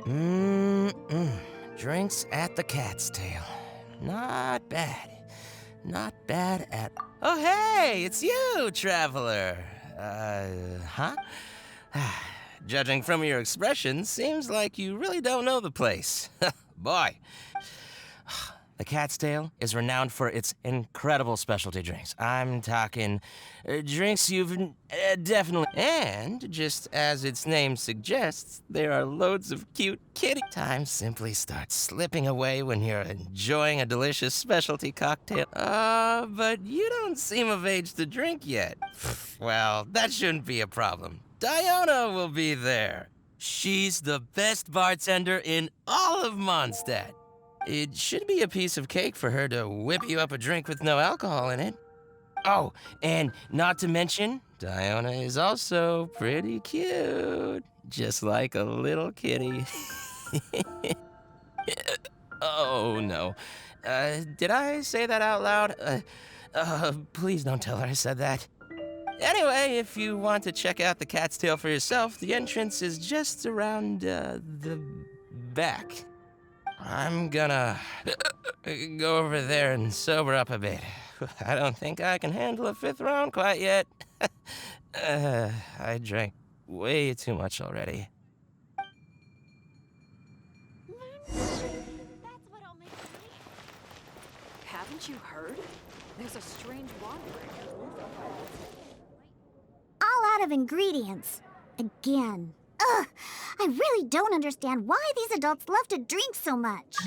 Mm-mm. Drinks at the Cat's Tail. Not bad. Not bad at... Oh, hey, it's you, traveler. Huh? Judging from your expression, seems like you really don't know the place. Boy. The Cat's Tail is renowned for its incredible specialty drinks. I'm talking drinks you've definitely... And, just as its name suggests, there are loads of cute kitty... Time simply starts slipping away when you're enjoying a delicious specialty cocktail. But you don't seem of age to drink yet. Well, that shouldn't be a problem. Dionoi will be there. She's the best bartender in all of Mondstadt. It should be a piece of cake for her to whip you up a drink with no alcohol in it. Oh, and not to mention, Dionoi is also pretty cute. Just like a little kitty. Oh, no. Did I say that out loud? Please don't tell her I said that. Anyway, if you want to check out the Cat's Tail for yourself, the entrance is just around, the back. I'm gonna go over there and sober up a bit. I don't think I can handle a fifth round quite yet. I drank way too much already. That's what I'll make tonight. Haven't you heard? There's a strange wanderer. All out of ingredients. Again. Ugh! I really don't understand why these adults love to drink so much.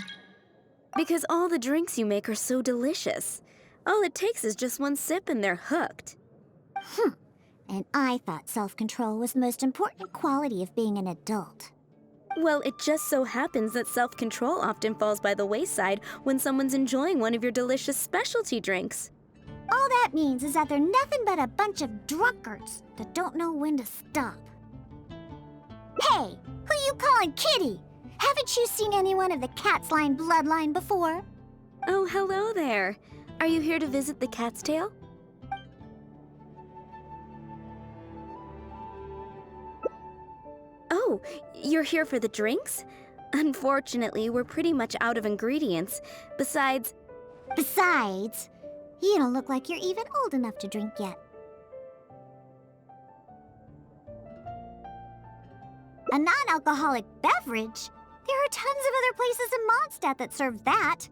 Because all the drinks you make are so delicious. All it takes is just one sip and they're hooked. And I thought self-control was the most important quality of being an adult. Well, it just so happens that self-control often falls by the wayside when someone's enjoying one of your delicious specialty drinks. All that means is that they're nothing but a bunch of drunkards that don't know when to stop. Hey, who you calling kitty? Haven't you seen anyone of the Cat's Line bloodline before? Oh, hello there. Are you here to visit the Cat's Tail? Oh, you're here for the drinks? Unfortunately, we're pretty much out of ingredients. Besides, you don't look like you're even old enough to drink yet. A non-alcoholic beverage? There are tons of other places in Moндштадт that serve that.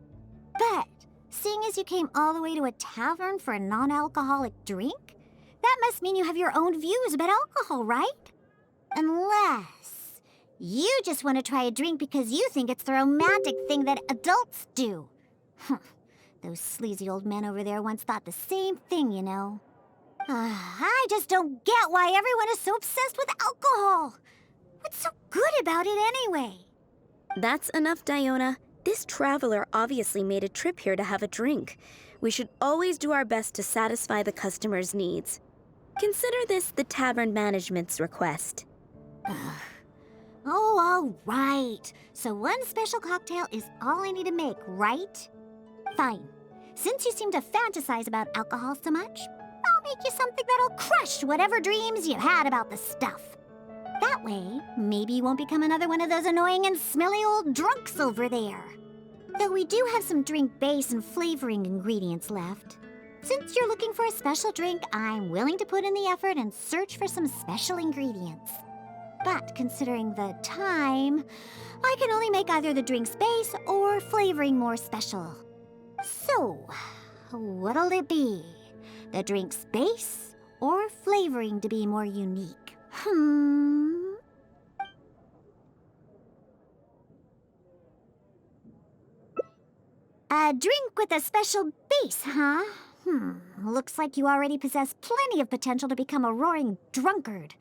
But, seeing as you came all the way to a tavern for a non-alcoholic drink, that must mean you have your own views about alcohol, right? Unless you just want to try a drink because you think it's the romantic thing that adults do. Those sleazy old men over there once thought the same thing, you know. I just don't get why everyone is so obsessed with alcohol. What's so good about it anyway? that's enough, Dionoi. This traveler obviously made a trip here to have a drink. We should always do our best to satisfy the customer's needs. Consider this the tavern management's request. Oh, all right. So one special cocktail is all I need to make, right? Fine. Since you seem to fantasize about alcohol so much, I'll make you something that'll crush whatever dreams you had about the stuff. That way, maybe you won't become another one of those annoying and smelly old drunks over there. Though we do have some drink base and flavoring ingredients left. Since you're looking for a special drink, I'm willing to put in the effort and search for some special ingredients. But considering the time, I can only make either the drink's base or flavoring more special. So, what'll it be? The drink's base or flavoring to be more unique? A drink with a special base, huh? Looks like you already possess plenty of potential to become a roaring drunkard.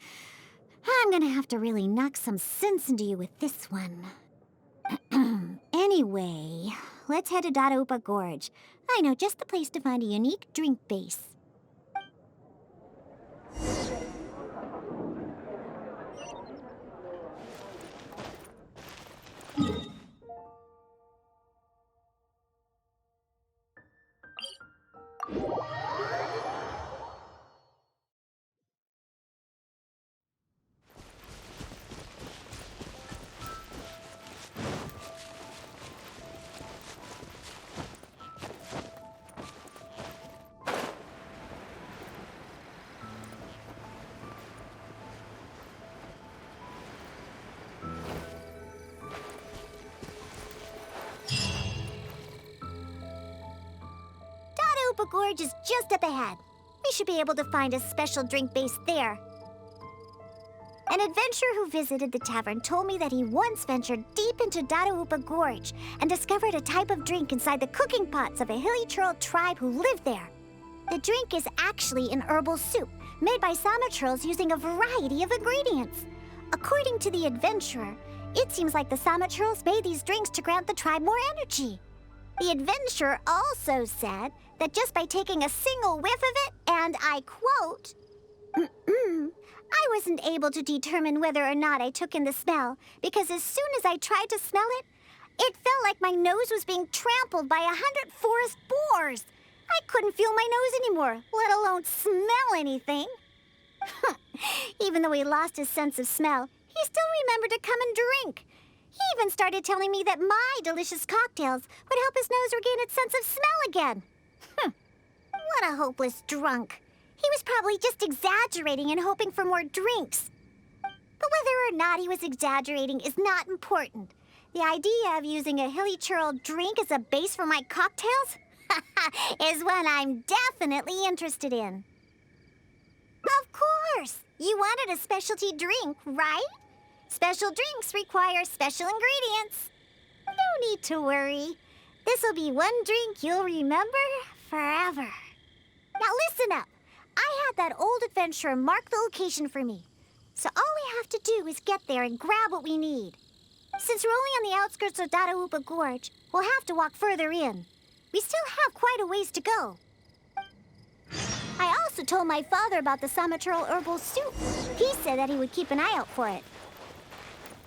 I'm gonna have to really knock some sense into you with this one. Anyway, let's head to Dadaupa Gorge. I know just the place to find a unique drink base. Gorge is just up ahead. We should be able to find a special drink base there. An adventurer who visited the tavern told me that he once ventured deep into Dadaupa Gorge and discovered a type of drink inside the cooking pots of a hilly churl tribe who lived there. The drink is actually an herbal soup made by Sama churls using a variety of ingredients. According to the adventurer, it seems like the Sama churls made these drinks to grant the tribe more energy. The adventurer also said that just by taking a single whiff of it, and I quote, I wasn't able to determine whether or not I took in the smell, because as soon as I tried to smell it, it felt like my nose was being trampled by 100 forest boars. I couldn't feel my nose anymore, let alone smell anything. Even though he lost his sense of smell, he still remembered to come and drink. He even started telling me that my delicious cocktails would help his nose regain its sense of smell again. What a hopeless drunk. He was probably just exaggerating and hoping for more drinks. But whether or not he was exaggerating is not important. The idea of using a hilly churl drink as a base for my cocktails is one I'm definitely interested in. Of course! You wanted a specialty drink, right? Special drinks require special ingredients. No need to worry. This'll be one drink you'll remember forever. Now listen up. I had that old adventurer mark the location for me. So all we have to do is get there and grab what we need. Since we're only on the outskirts of Dadaupa Gorge, we'll have to walk further in. We still have quite a ways to go. I also told my father about the Samachurl herbal soup. He said that he would keep an eye out for it.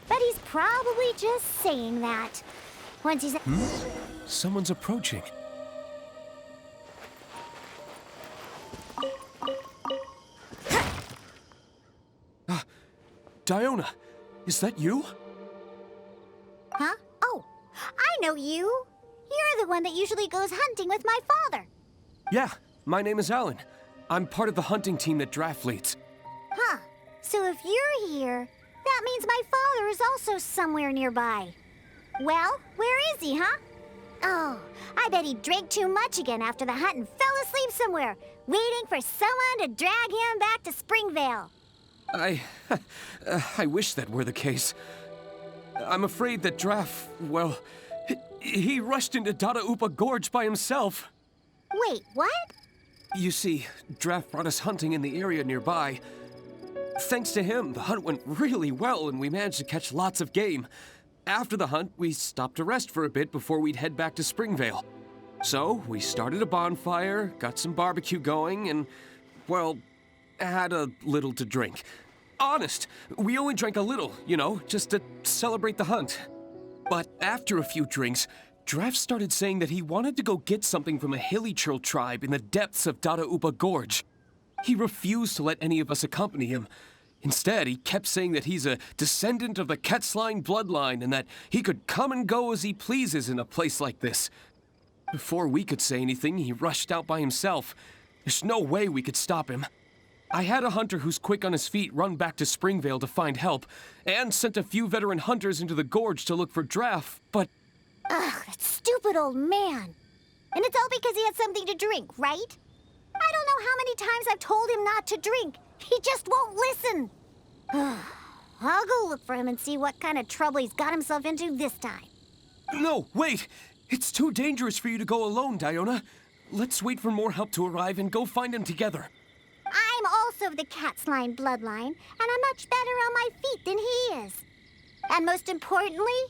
But he's probably just saying that. Once he's... Someone's approaching. Diona, is that you? Huh? Oh, I know you. You're the one that usually goes hunting with my father. Yeah, my name is Alan. I'm part of the hunting team that Draft leads. Huh. So if you're here, that means my father is also somewhere nearby. Well, where is he, huh? Oh, I bet he drank too much again after the hunt and fell asleep somewhere, waiting for someone to drag him back to Springvale. I wish that were the case. I'm afraid that Draft, well, he rushed into Dadaupa Gorge by himself. Wait, what? You see, Draft brought us hunting in the area nearby. Thanks to him, the hunt went really well and we managed to catch lots of game. After the hunt, we stopped to rest for a bit before we'd head back to Springvale. So, we started a bonfire, got some barbecue going, and, well, had a little to drink. Honest, we only drank a little, just to celebrate the hunt. But after a few drinks, Draft started saying that he wanted to go get something from a hilly churl tribe in the depths of Dadaupa Gorge. He refused to let any of us accompany him. Instead, he kept saying that he's a descendant of the Ketzline bloodline and that he could come and go as he pleases in a place like this. Before we could say anything, he rushed out by himself. There's no way we could stop him. I had a hunter who's quick on his feet run back to Springvale to find help, and sent a few veteran hunters into the gorge to look for Draft, but... Ugh, that stupid old man. And it's all because he had something to drink, right? I don't know how many times I've told him not to drink. He just won't listen. I'll go look for him and see what kind of trouble he's got himself into this time. No, wait! It's too dangerous for you to go alone, Diona. Let's wait for more help to arrive and go find him together. I'm also of the Ketzline bloodline, and I'm much better on my feet than he is. And most importantly,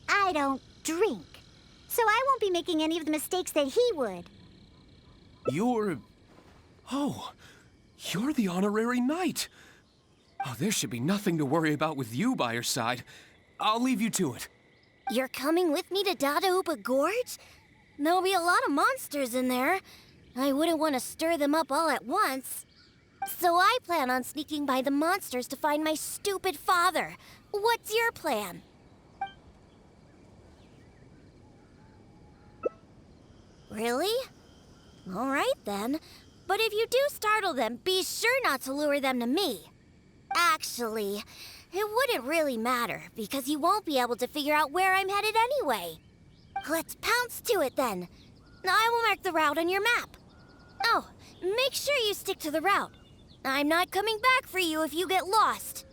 I don't drink. So I won't be making any of the mistakes that he would. Oh, you're the honorary knight. Oh, there should be nothing to worry about with you by your side. I'll leave you to it. You're coming with me to Dadaupa Gorge? There'll be a lot of monsters in there. I wouldn't want to stir them up all at once. So I plan on sneaking by the monsters to find my stupid father. What's your plan? Really? All right, then. But if you do startle them, be sure not to lure them to me. Actually, it wouldn't really matter, because you won't be able to figure out where I'm headed anyway. Let's pounce to it, then. I will mark the route on your map. Oh, make sure you stick to the route. I'm not coming back for you if you get lost.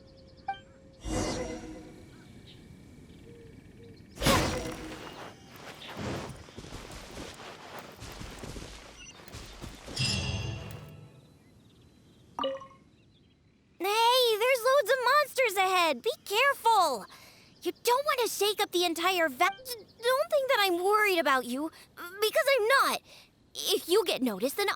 Hey, there's loads of monsters ahead. Be careful. You don't want to shake up the entire Don't think that I'm worried about you, because I'm not. If you get noticed, then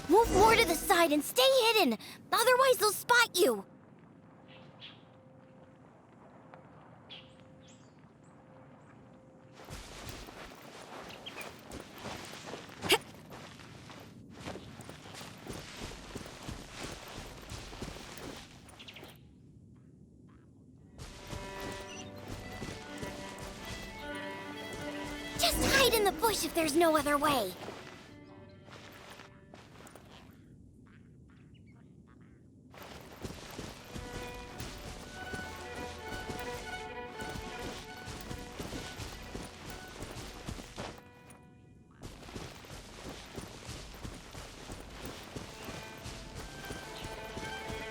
move more to the side and stay hidden. Otherwise, they'll spot you. Just hide in the bush if there's no other way.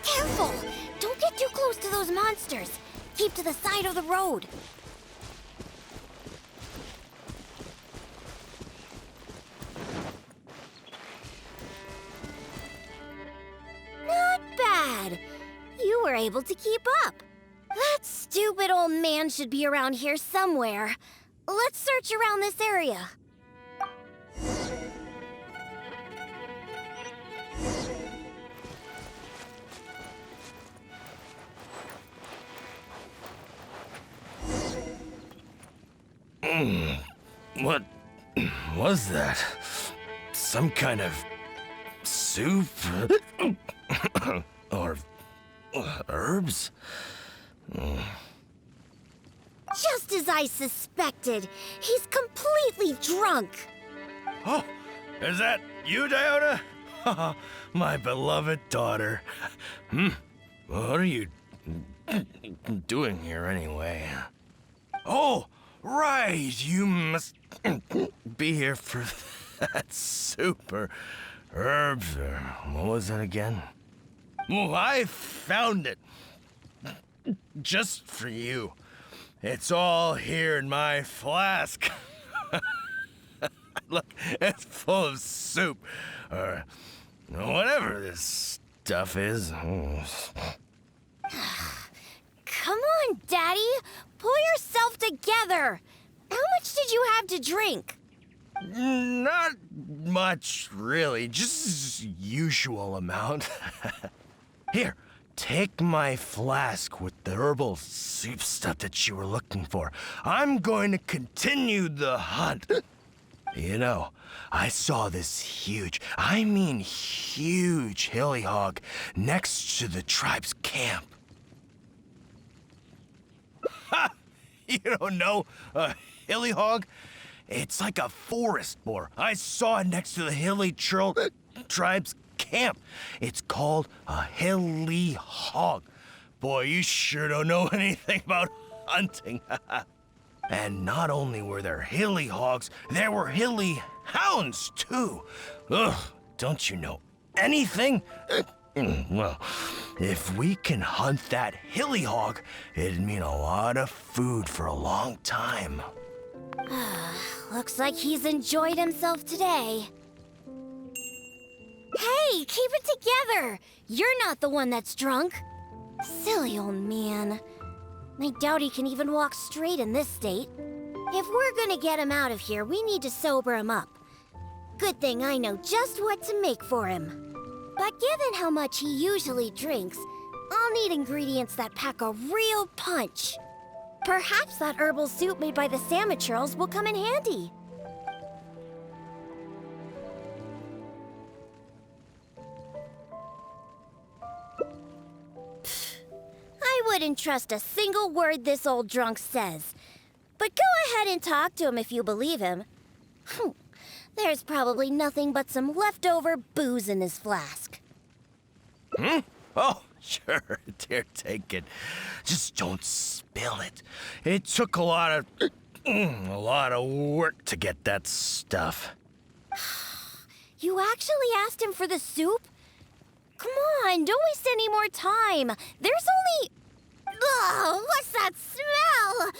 Careful! Don't get too close to those monsters. Keep to the side of the road. Not bad. You were able to keep up. That stupid old man should be around here somewhere. Let's search around this area. What was that? Some kind of soup? Or herbs? Just as I suspected, he's completely drunk. Oh, is that you, Diona? My beloved daughter. What are you doing here anyway? Oh, right, you must be here for that soup or herbs or what was it again? Well, I found it. Just for you. It's all here in my flask. Look, it's full of soup or whatever this stuff is. Come on, Daddy. Pull yourself together. How much did you have to drink? Not much, really. Just usual amount. Here, take my flask with the herbal soup stuff that you were looking for. I'm going to continue the hunt. You know, I saw this huge, I mean huge hilly hog next to the tribe's camp. Ha! You don't know a hilly hog? It's like a forest boar. I saw it next to the hilly tribe's camp. It's called a hilly hog. Boy, you sure don't know anything about hunting. And not only were there hilly hogs, there were hilly hounds, too. Ugh, don't you know anything? Well, if we can hunt that hilly hog, it'd mean a lot of food for a long time. Looks like he's enjoyed himself today. Hey, keep it together! You're not the one that's drunk. Silly old man. I doubt he can even walk straight in this state. If we're gonna get him out of here, we need to sober him up. Good thing I know just what to make for him. But given how much he usually drinks, I'll need ingredients that pack a real punch. Perhaps that herbal soup made by the Samaturals will come in handy. I wouldn't trust a single word this old drunk says. But But go ahead and talk to him if you believe him. There's probably nothing but some leftover booze in his flask. Hmm? Oh, sure. Dear, take it. Just don't spill it. It took a lot of work to get that stuff. You actually asked him for the soup? Come on, don't waste any more time. There's only... Ugh, what's that smell?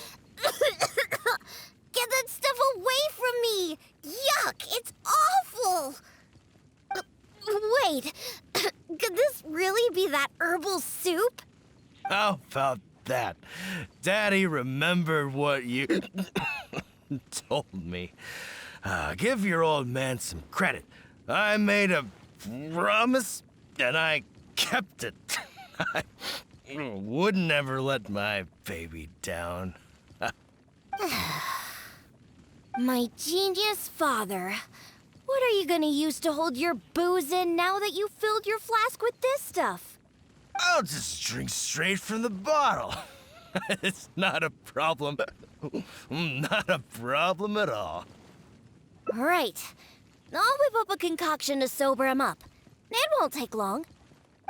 Get that stuff away from me! Yuck, it's awful! Wait, could this really be that herbal soup? How about that? Daddy remembered what you told me. Give your old man some credit. I made a promise, and I kept it. I would never let my baby down. My genius father. What are you gonna use to hold your booze in now that you filled your flask with this stuff? I'll just drink straight from the bottle. It's not a problem. Not a problem at all. Right. I'll whip up a concoction to sober him up. It won't take long.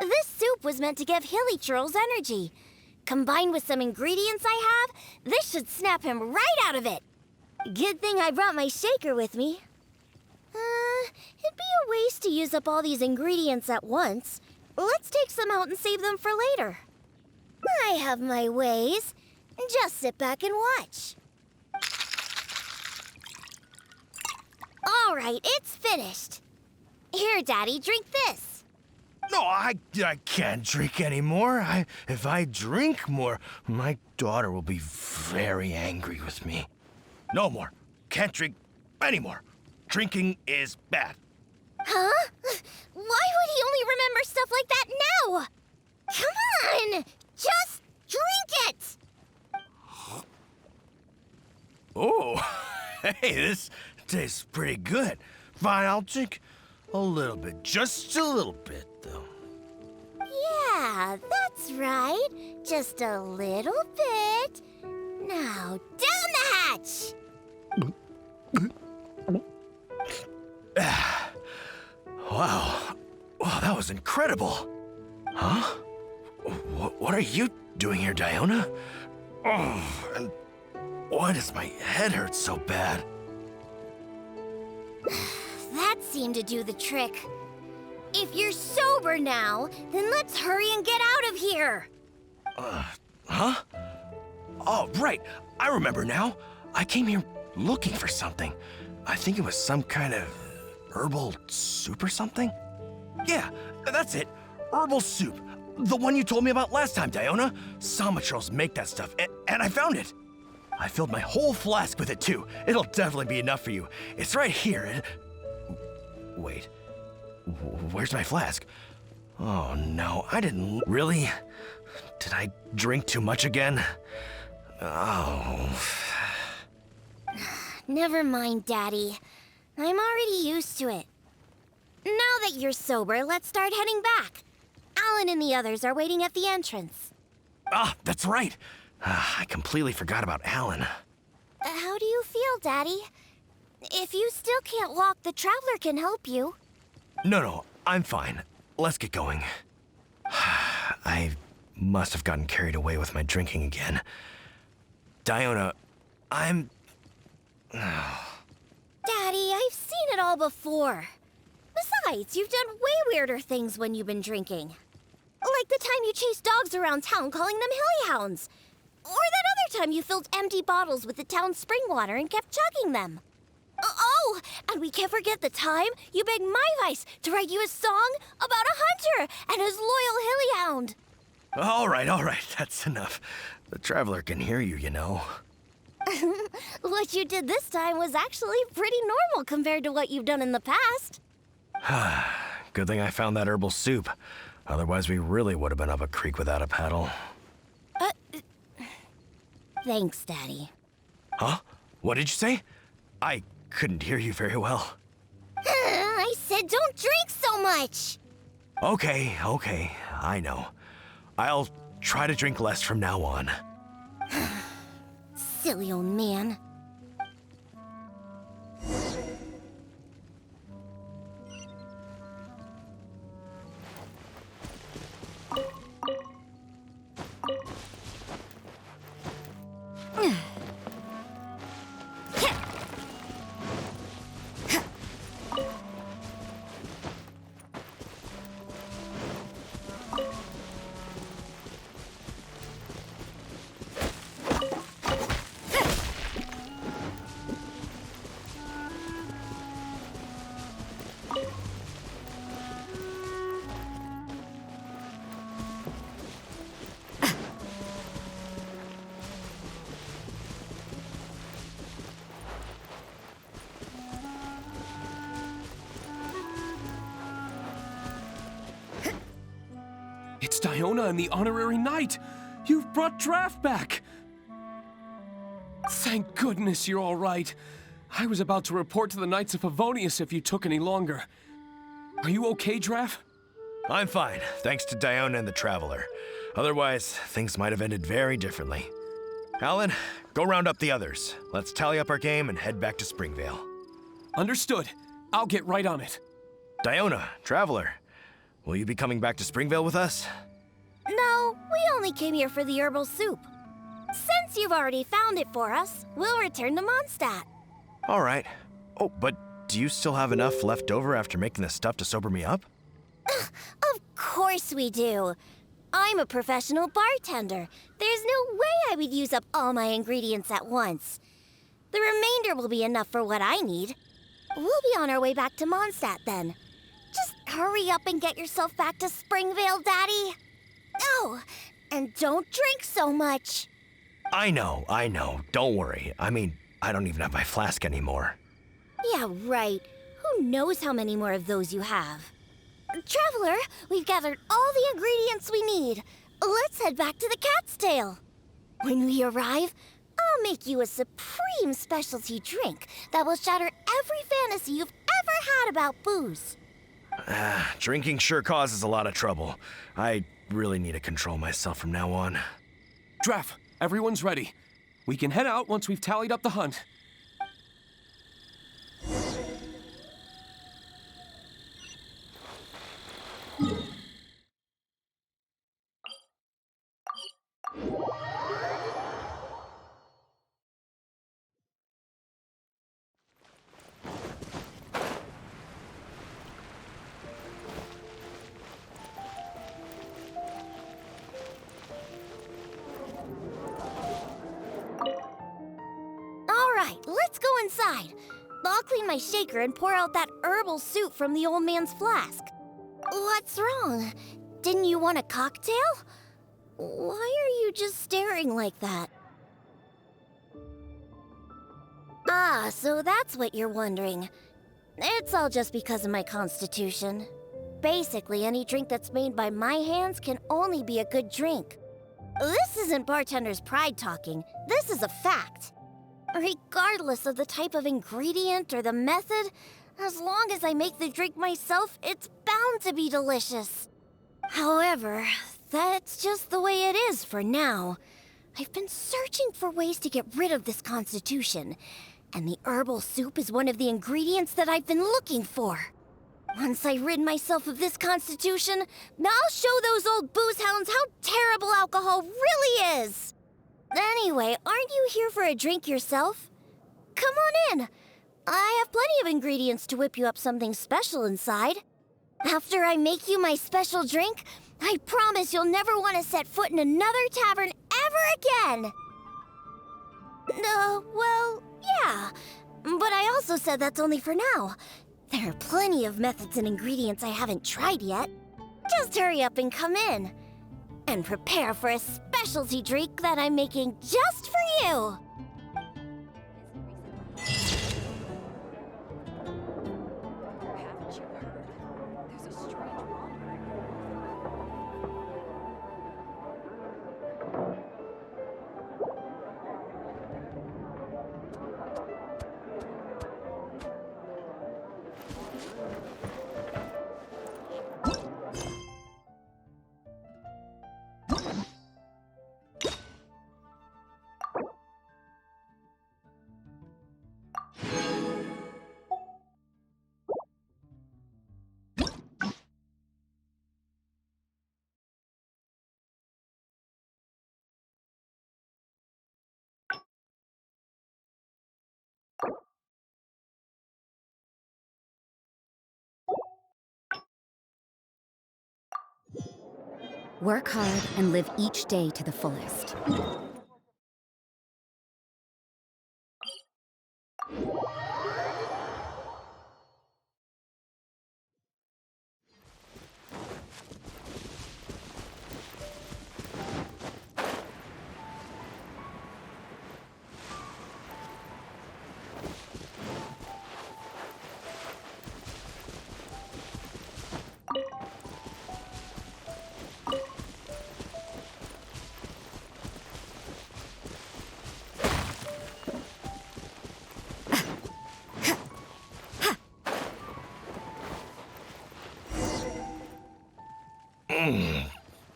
This soup was meant to give Hilly Churls energy. Combined with some ingredients I have, this should snap him right out of it. Good thing I brought my shaker with me. It'd be a waste to use up all these ingredients at once. Let's take some out and save them for later. I have my ways. Just sit back and watch. All right, it's finished. Here, Daddy, drink this. No, I can't drink anymore. If I drink more, my daughter will be very angry with me. No more. Can't drink anymore. Drinking is bad. Huh? Why would he only remember stuff like that now? Come on! Just drink it! Oh, hey, this tastes pretty good. Fine, I'll drink a little bit. Just a little bit, though. Yeah, that's right. Just a little bit. Now, down the hatch! Wow. Wow, that was incredible. Huh? What are you doing here, Diona? Oh, and why does my head hurt so bad? That seemed to do the trick. If you're sober now, then let's hurry and get out of here. Huh? Oh, right. I remember now. I came here looking for something. I think it was some kind of herbal soup or something. Yeah, that's it. Herbal soup. The one you told me about last time, Diona. Samatrals make that stuff, and I found it. I filled my whole flask with it, too. It'll definitely be enough for you. It's right here. Wait. Where's my flask? Oh, no. I didn't really... Did I drink too much again? Oh... Never mind, Daddy. I'm already used to it. Now that you're sober, let's start heading back. Alan and the others are waiting at the entrance. Ah, that's right. I completely forgot about Alan. How do you feel, Daddy? If you still can't walk, the Traveler can help you. No, I'm fine. Let's get going. I must have gotten carried away with my drinking again. Diona, I'm... Daddy, I've seen it all before. Besides, you've done way weirder things when you've been drinking. Like the time you chased dogs around town calling them hilly hounds. Or that other time you filled empty bottles with the town's spring water and kept chugging them. Oh, and we can't forget the time you begged my vice to write you a song about a hunter and his loyal hilly hound. All right, that's enough. The Traveler can hear you, you know. What you did this time was actually pretty normal compared to what you've done in the past. Good thing I found that herbal soup. Otherwise, we really would have been up a creek without a paddle. Thanks, Daddy. Huh? What did you say? I couldn't hear you very well. I said don't drink so much. Okay, I know. I'll try to drink less from now on. Silly old man. It's Diona and the honorary knight! You've brought Draft back! Thank goodness you're all right. I was about to report to the Knights of Favonius if you took any longer. Are you okay, Draft? I'm fine, thanks to Diona and the Traveler. Otherwise, things might have ended very differently. Alan, go round up the others. Let's tally up our game and head back to Springvale. Understood. I'll get right on it. Diona, Traveler, will you be coming back to Springvale with us? No, we only came here for the herbal soup. Since you've already found it for us, we'll return to Mondstadt. All right. Oh, but do you still have enough left over after making the stuff to sober me up? Of course we do. I'm a professional bartender. There's no way I would use up all my ingredients at once. The remainder will be enough for what I need. We'll be on our way back to Mondstadt then. Just hurry up and get yourself back to Springvale, Daddy. Oh, and don't drink so much. I know. Don't worry. I mean, I don't even have my flask anymore. Yeah, right. Who knows how many more of those you have? Traveler, we've gathered all the ingredients we need. Let's head back to the Cat's Tail. When we arrive, I'll make you a supreme specialty drink that will shatter every fantasy you've ever had about booze. Drinking sure causes a lot of trouble. I really need to control myself from now on. Draft, everyone's ready. We can head out once we've tallied up the hunt. Let's go inside. I'll clean my shaker and pour out that herbal soup from the old man's flask. What's wrong? Didn't you want a cocktail? Why are you just staring like that? Ah, so that's what you're wondering. It's all just because of my constitution. Basically, any drink that's made by my hands can only be a good drink. This isn't bartender's pride talking. This is a fact. Regardless of the type of ingredient or the method, as long as I make the drink myself, it's bound to be delicious. However, that's just the way it is for now. I've been searching for ways to get rid of this constitution, and the herbal soup is one of the ingredients that I've been looking for. Once I rid myself of this constitution, I'll show those old booze hounds how terrible alcohol really is. Anyway, aren't you here for a drink yourself? Come on in. I have plenty of ingredients to whip you up something special inside. After I make you my special drink, I promise you'll never want to set foot in another tavern ever again. Well, yeah. But I also said that's only for now. There are plenty of methods and ingredients I haven't tried yet. Just hurry up and come in. And prepare for a specialty drink that I'm making just for you. Haven't you heard? There's a strange wandering. Work hard and live each day to the fullest.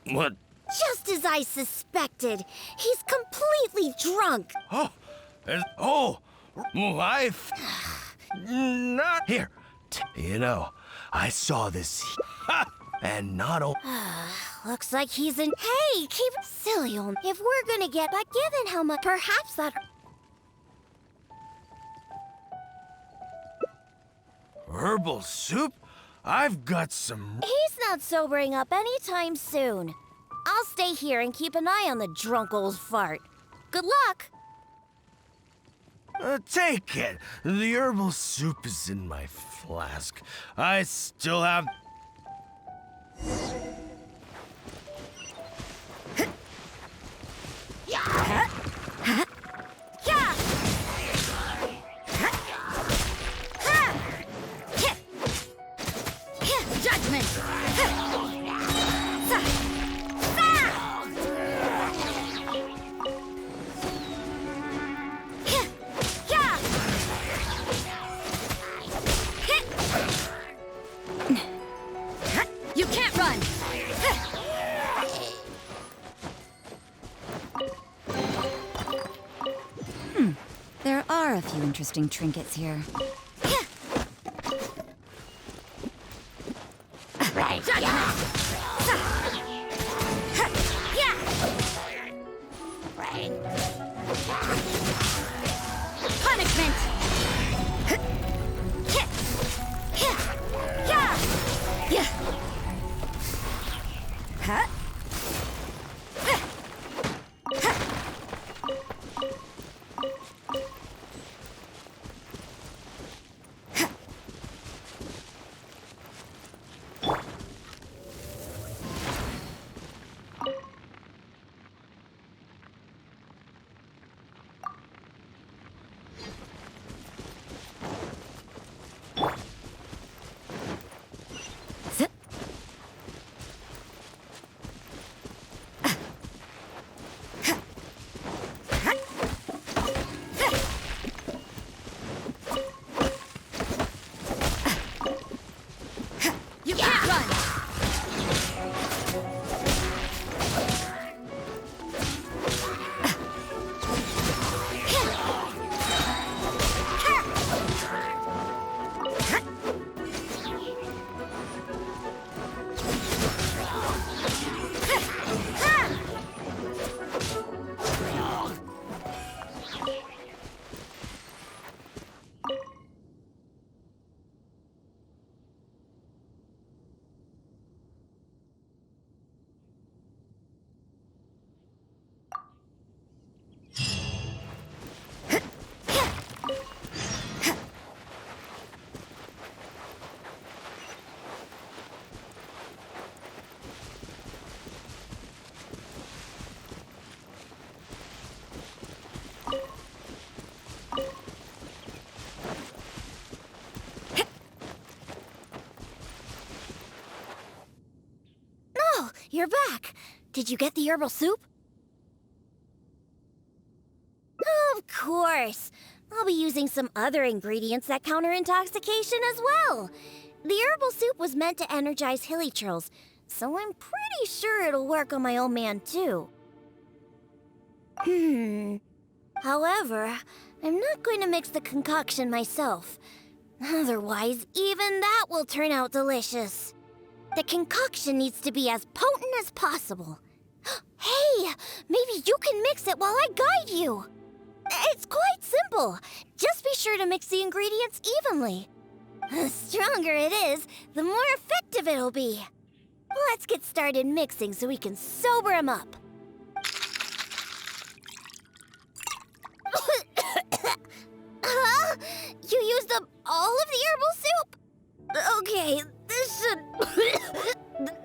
What? Just as I suspected. He's completely drunk. I've not here. You know, I saw this, and not only. Looks like he's in. Hey, keep it silly on. If we're gonna get, but given how much, perhaps that. Herbal soup? I've got some. He's not sobering up anytime soon. I'll stay here and keep an eye on the drunk old fart. Good luck. Take it. The herbal soup is in my flask. I still have. Judgment! You can't run! There are a few interesting trinkets here. Punishment! You're back. Did you get the herbal soup? Of course. I'll be using some other ingredients that counter intoxication as well. The herbal soup was meant to energize hilly churls, so I'm pretty sure it'll work on my old man too. However, I'm not going to mix the concoction myself. Otherwise, even that will turn out delicious. The concoction needs to be as potent as possible. Hey, maybe you can mix it while I guide you. It's quite simple. Just be sure to mix the ingredients evenly. The stronger it is, the more effective it'll be. Let's get started mixing so we can sober him up. Huh? You used up all of the herbal soup? Okay,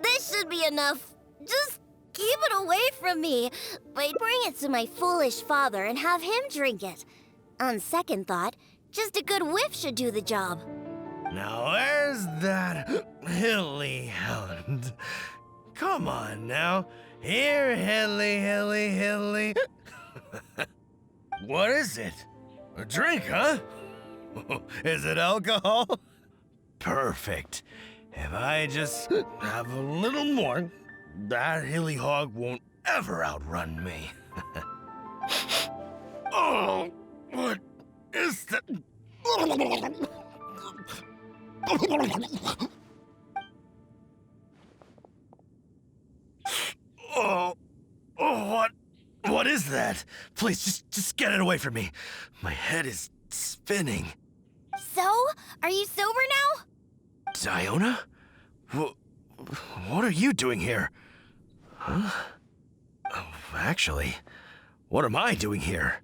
this should be enough. Just keep it away from me. But bring it to my foolish father and have him drink it. On second thought, just a good whiff should do the job. Now where's that hilly hound? Come on now. Here, hilly. What is it? A drink, huh? Is it alcohol? Perfect. If I just have a little more, that hilly hog won't ever outrun me. Oh, what is that? What is that? Please, just get it away from me. My head is spinning. So, are you sober now? Diona? What are you doing here? Huh? Oh, actually, what am I doing here?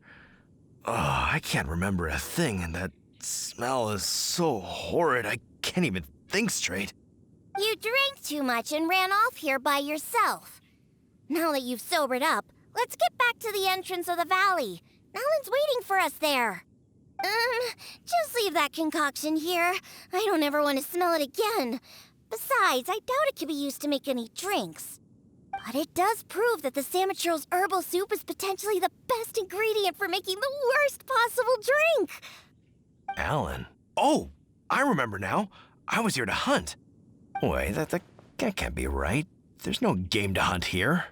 Oh, I can't remember a thing, and that smell is so horrid I can't even think straight. You drank too much and ran off here by yourself. Now that you've sobered up, let's get back to the entrance of the valley. Alan's waiting for us there. Just leave that concoction here. I don't ever want to smell it again. Besides, I doubt it can be used to make any drinks. But it does prove that the Samatrol's herbal soup is potentially the best ingredient for making the worst possible drink. Alan? Oh, I remember now. I was here to hunt. Wait, that can't be right. There's no game to hunt here.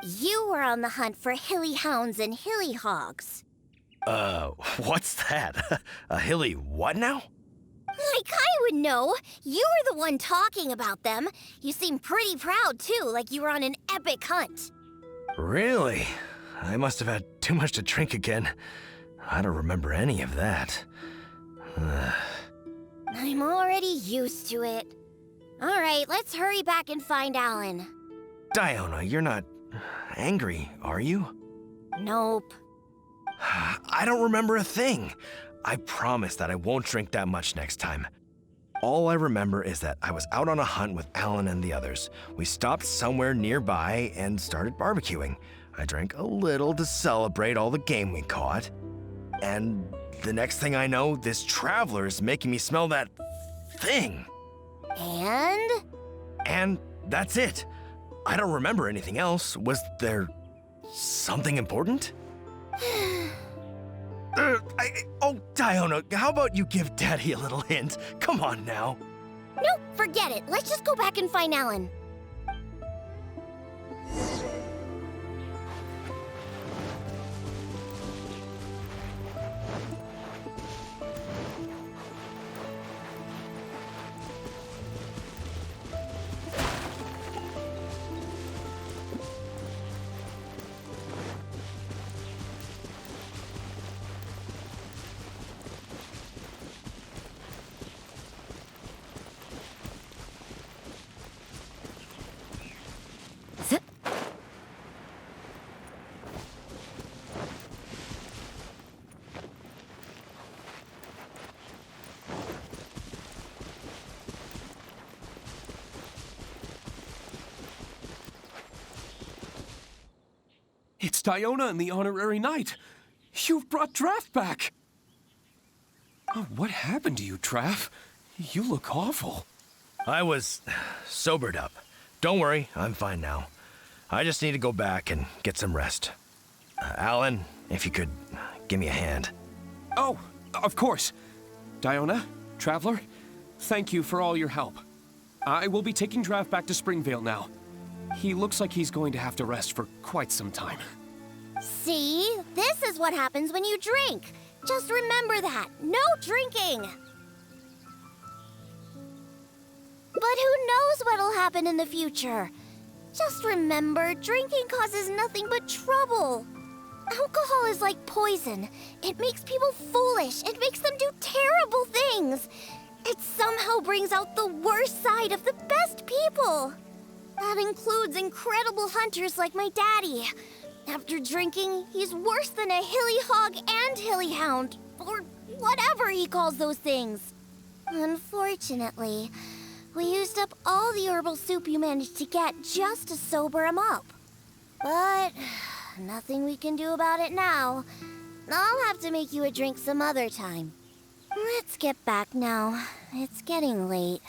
You were on the hunt for hilly hounds and hilly hogs. What's that? A hilly what now? Like I would know. You were the one talking about them. You seem pretty proud, too, like you were on an epic hunt. Really? I must have had too much to drink again. I don't remember any of that. I'm already used to it. All right, let's hurry back and find Alan. Diona, you're not angry, are you? Nope. I don't remember a thing. I promise that I won't drink that much next time. All I remember is that I was out on a hunt with Alan and the others. We stopped somewhere nearby and started barbecuing. I drank a little to celebrate all the game we caught. And the next thing I know, this traveler is making me smell that thing. And that's it. I don't remember anything else. Was there something important? Oh, Diona, how about you give Daddy a little hint? Come on now. Nope, forget it. Let's just go back and find Alan. It's Diona and the Honorary Knight. You've brought Draft back. Oh, what happened to you, Traff? You look awful. I was sobered up. Don't worry, I'm fine now. I just need to go back and get some rest. Alan, if you could give me a hand. Oh, of course. Diona, Traveler, thank you for all your help. I will be taking Draft back to Springvale now. He looks like he's going to have to rest for quite some time. See? This is what happens when you drink. Just remember that. No drinking. But who knows what'll happen in the future? Just remember, drinking causes nothing but trouble. Alcohol is like poison. It makes people foolish. It makes them do terrible things. It somehow brings out the worst side of the best people. That includes incredible hunters like my daddy. After drinking, he's worse than a hilly hog and hilly hound, or whatever he calls those things. Unfortunately, we used up all the herbal soup you managed to get just to sober him up. But nothing we can do about it now. I'll have to make you a drink some other time. Let's get back now. It's getting late.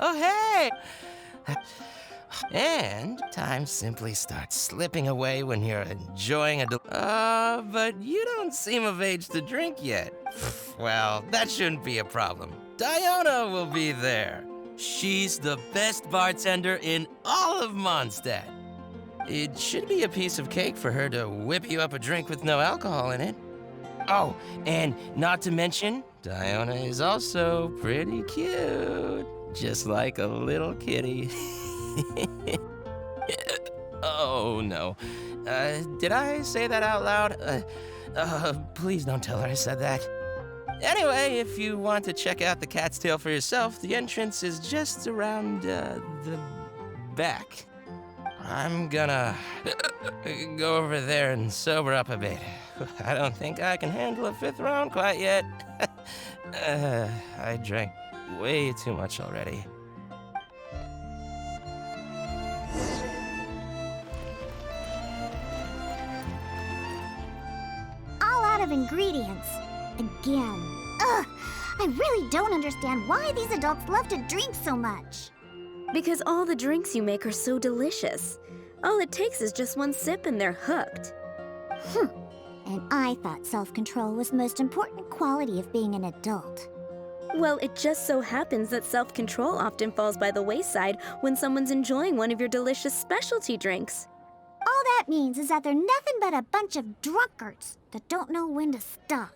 Oh, hey! And time simply starts slipping away when you're enjoying but you don't seem of age to drink yet. Well, that shouldn't be a problem. Diona will be there. She's the best bartender in all of Mondstadt. It should be a piece of cake for her to whip you up a drink with no alcohol in it. Oh, and not to mention, Diona is also pretty cute. Just like a little kitty. Oh, no. Did I say that out loud? Please don't tell her I said that. Anyway, if you want to check out the cat's tail for yourself, the entrance is just around, the back. I'm gonna go over there and sober up a bit. I don't think I can handle a 5th round quite yet. I drank way too much already. All out of ingredients. Again. Ugh! I really don't understand why these adults love to drink so much. Because all the drinks you make are so delicious. All it takes is just one sip and they're hooked. And I thought self-control was the most important quality of being an adult. Well, it just so happens that self-control often falls by the wayside when someone's enjoying one of your delicious specialty drinks. All that means is that they're nothing but a bunch of drunkards that don't know when to stop.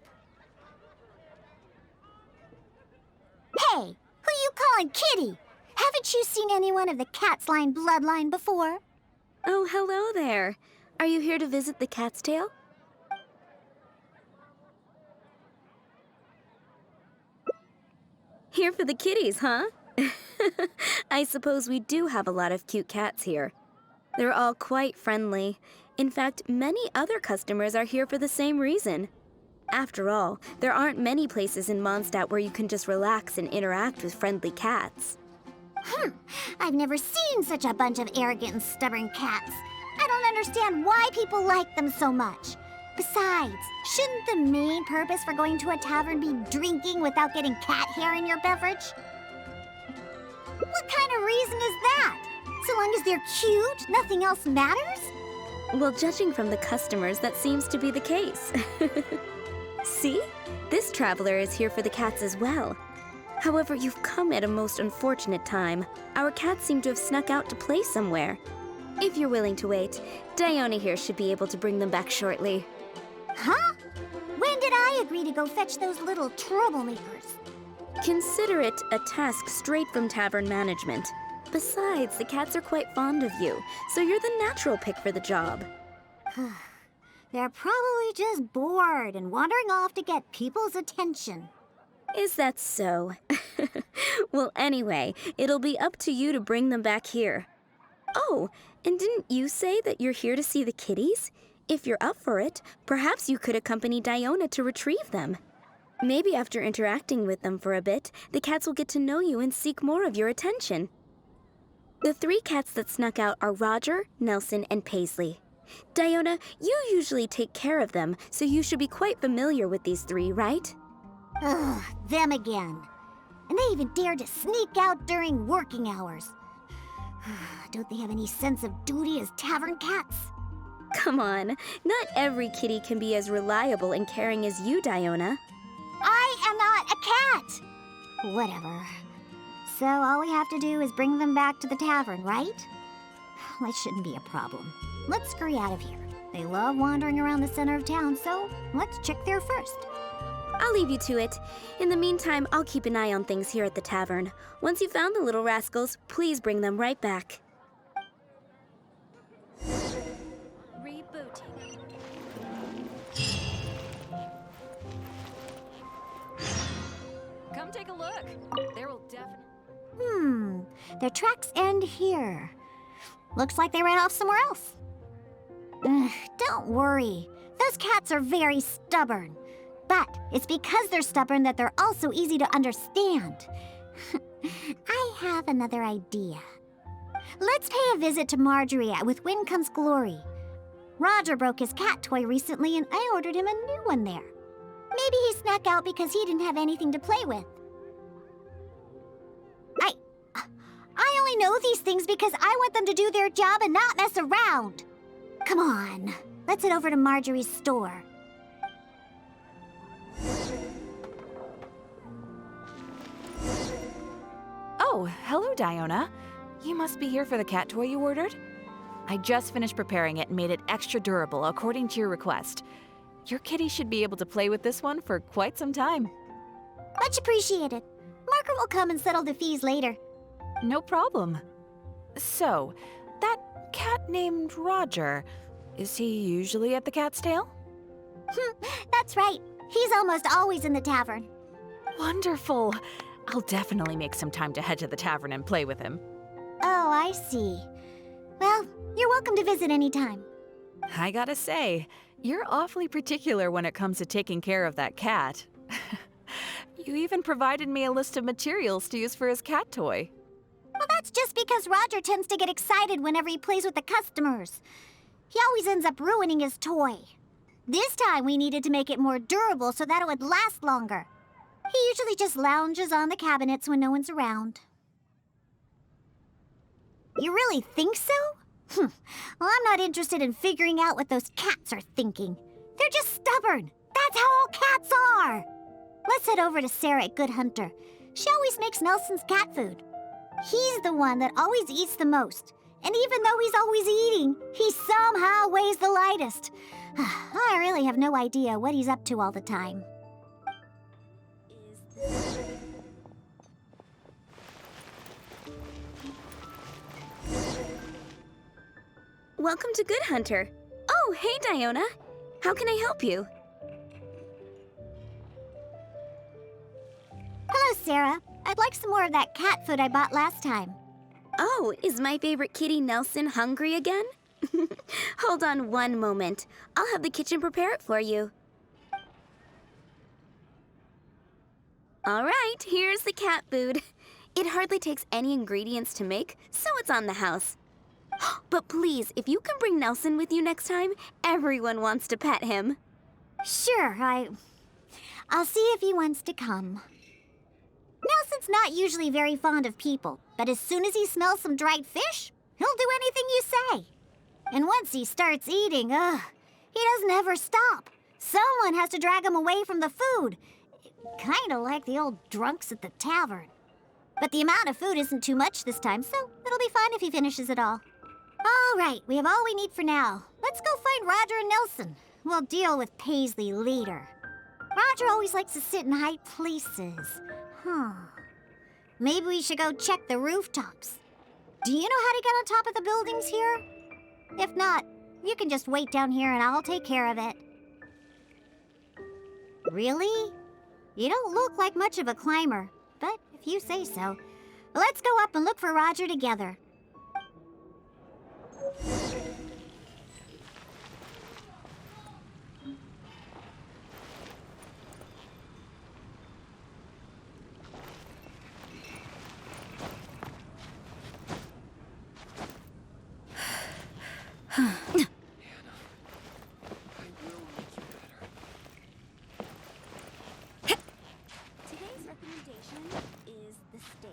Hey, who you calling kitty? Haven't you seen anyone of the cat's line bloodline before? Oh, hello there. Are you here to visit the cat's tail? Here for the kitties, huh? I suppose we do have a lot of cute cats here. They're all quite friendly. In fact, many other customers are here for the same reason. After all, there aren't many places in Mondstadt where you can just relax and interact with friendly cats. I've never seen such a bunch of arrogant and stubborn cats. I don't understand why people like them so much. Besides, shouldn't the main purpose for going to a tavern be drinking without getting cat hair in your beverage? What kind of reason is that? So long as they're cute, nothing else matters? Well, judging from the customers, that seems to be the case. See? This traveler is here for the cats as well. However, you've come at a most unfortunate time. Our cats seem to have snuck out to play somewhere. If you're willing to wait, Dioney here should be able to bring them back shortly. Huh? When did I agree to go fetch those little troublemakers? Consider it a task straight from tavern management. Besides, the cats are quite fond of you, so you're the natural pick for the job. They're probably just bored and wandering off to get people's attention. Is that so? Well, anyway, it'll be up to you to bring them back here. Oh, and didn't you say that you're here to see the kitties? If you're up for it, perhaps you could accompany Diona to retrieve them. Maybe after interacting with them for a bit, the cats will get to know you and seek more of your attention. The 3 cats that snuck out are Roger, Nelson, and Paisley. Diona, you usually take care of them, so you should be quite familiar with these 3, right? Ugh, them again. And they even dared to sneak out during working hours. Don't they have any sense of duty as tavern cats? Come on, not every kitty can be as reliable and caring as you, Diona. I am not a cat! Whatever. So all we have to do is bring them back to the tavern, right? That shouldn't be a problem. Let's scurry out of here. They love wandering around the center of town, so let's check there first. I'll leave you to it. In the meantime, I'll keep an eye on things here at the tavern. Once you've found the little rascals, please bring them right back. Rebooting. Come take a look. There will definitely... Their tracks end here. Looks like they ran off somewhere else. Don't worry. Those cats are very stubborn. But it's because they're stubborn that they're also easy to understand. I have another idea. Let's pay a visit to Marjorie at With Wind Comes Glory. Roger broke his cat toy recently and I ordered him a new one there. Maybe he snuck out because he didn't have anything to play with. I only know these things because I want them to do their job and not mess around. Come on, let's head over to Marjorie's store. Oh, hello, Diona. You must be here for the cat toy you ordered? I just finished preparing it and made it extra durable according to your request. Your kitty should be able to play with this one for quite some time. Much appreciated. Margaret will come and settle the fees later. No problem. So, that cat named Roger, is he usually at the Cat's Tail? That's right. He's almost always in the tavern. Wonderful. I'll definitely make some time to head to the tavern and play with him. Oh, I see. Well, you're welcome to visit anytime. I gotta say, you're awfully particular when it comes to taking care of that cat. You even provided me a list of materials to use for his cat toy. Well, that's just because Roger tends to get excited whenever he plays with the customers. He always ends up ruining his toy. This time we needed to make it more durable so that it would last longer. He usually just lounges on the cabinets when no one's around. You really think so? Well, I'm not interested in figuring out what those cats are thinking. They're just stubborn. That's how all cats are. Let's head over to Sarah at Good Hunter. She always makes Nelson's cat food. He's the one that always eats the most. And even though he's always eating, he somehow weighs the lightest. I really have no idea what he's up to all the time. Welcome to Good Hunter. Oh, hey, Diona. How can I help you? Hello, Sarah. I'd like some more of that cat food I bought last time. Oh, is my favorite kitty Nelson hungry again? Hold on one moment. I'll have the kitchen prepare it for you. All right, here's the cat food. It hardly takes any ingredients to make, so it's on the house. But please, if you can bring Nelson with you next time, everyone wants to pet him. Sure, I'll see if he wants to come. Nelson's not usually very fond of people, but as soon as he smells some dried fish, he'll do anything you say. And once he starts eating, he doesn't ever stop. Someone has to drag him away from the food. Kinda like the old drunks at the tavern. But the amount of food isn't too much this time, so it'll be fine if he finishes it all. All right, we have all we need for now. Let's go find Roger and Nelson. We'll deal with Paisley later. Roger always likes to sit in high places. Maybe we should go check the rooftops. Do you know how to get on top of the buildings here? If not, you can just wait down here and I'll take care of it. Really? You don't look like much of a climber, but if you say so. Let's go up and look for Roger together. Today's recommendation is the steak.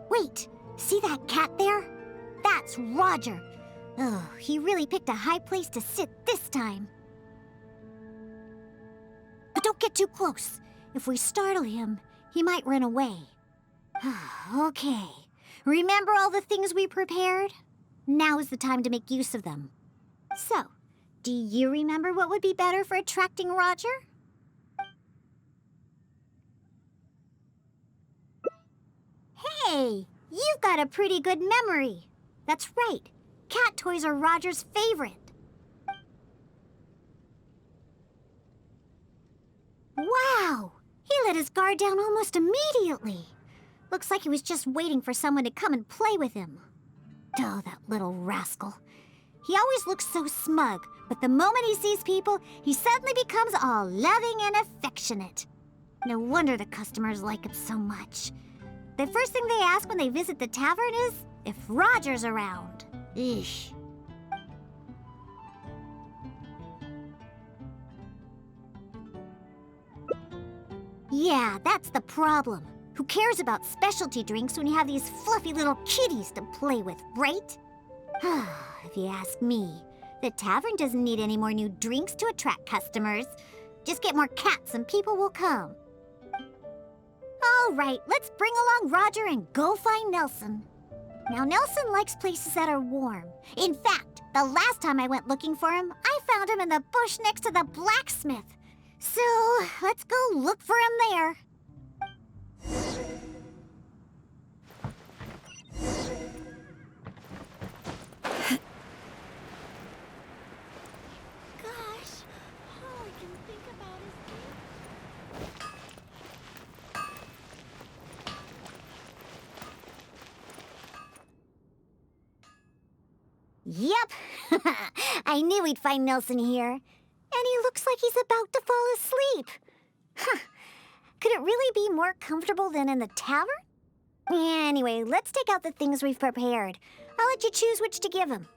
Wait, see that cat there? That's Roger. Oh, he really picked a high place to sit this time. But don't get too close. If we startle him, he might run away. Okay. Remember all the things we prepared? Now is the time to make use of them. So, do you remember what would be better for attracting Roger? Hey, you've got a pretty good memory. That's right. Cat toys are Roger's favorite. Wow! He let his guard down almost immediately. Looks like he was just waiting for someone to come and play with him. Oh, that little rascal. He always looks so smug, but the moment he sees people, he suddenly becomes all loving and affectionate. No wonder the customers like him so much. The first thing they ask when they visit the tavern is if Roger's around. Eesh. Yeah, that's the problem. Who cares about specialty drinks when you have these fluffy little kitties to play with, right? If you ask me, the tavern doesn't need any more new drinks to attract customers. Just get more cats and people will come. All right, let's bring along Roger and go find Nelson. Now, Nelson likes places that are warm. In fact, the last time I went looking for him, I found him in the bush next to the blacksmith. So, let's go look for him there. Gosh, all I can think about is... Yep, I knew we'd find Nelson here. And he looks like he's about to fall asleep. Huh. Could it really be more comfortable than in the tavern? Anyway, let's take out the things we've prepared. I'll let you choose which to give him.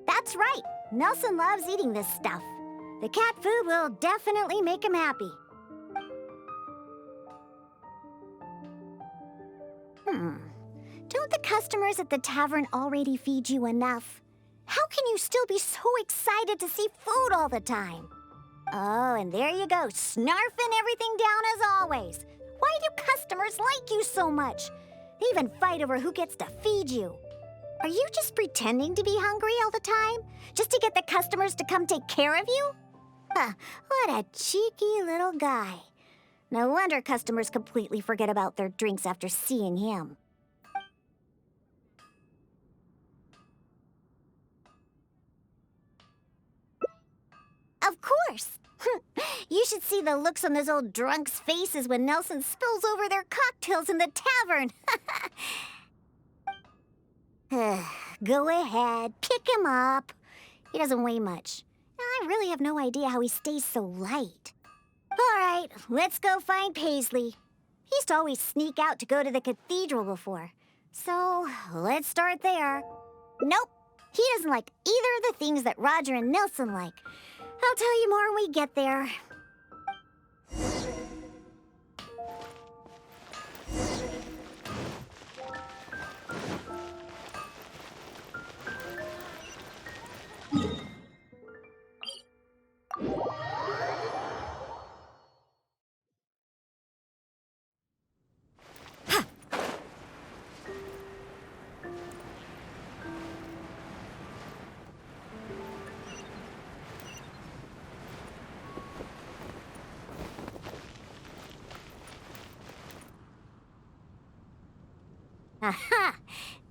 That's right. Nelson loves eating this stuff. The cat food will definitely make him happy. Don't the customers at the tavern already feed you enough? How can you still be so excited to see food all the time? Oh, and there you go, snarfing everything down as always. Why do customers like you so much? They even fight over who gets to feed you. Are you just pretending to be hungry all the time? Just to get the customers to come take care of you? What a cheeky little guy. No wonder customers completely forget about their drinks after seeing him. Of course! You should see the looks on those old drunks' faces when Nelson spills over their cocktails in the tavern. Go ahead, pick him up. He doesn't weigh much. I really have no idea how he stays so light. All right, let's go find Paisley. He used to always sneak out to go to the cathedral before. So, let's start there. Nope, he doesn't like either of the things that Roger and Nelson like. I'll tell you more when we get there. Aha!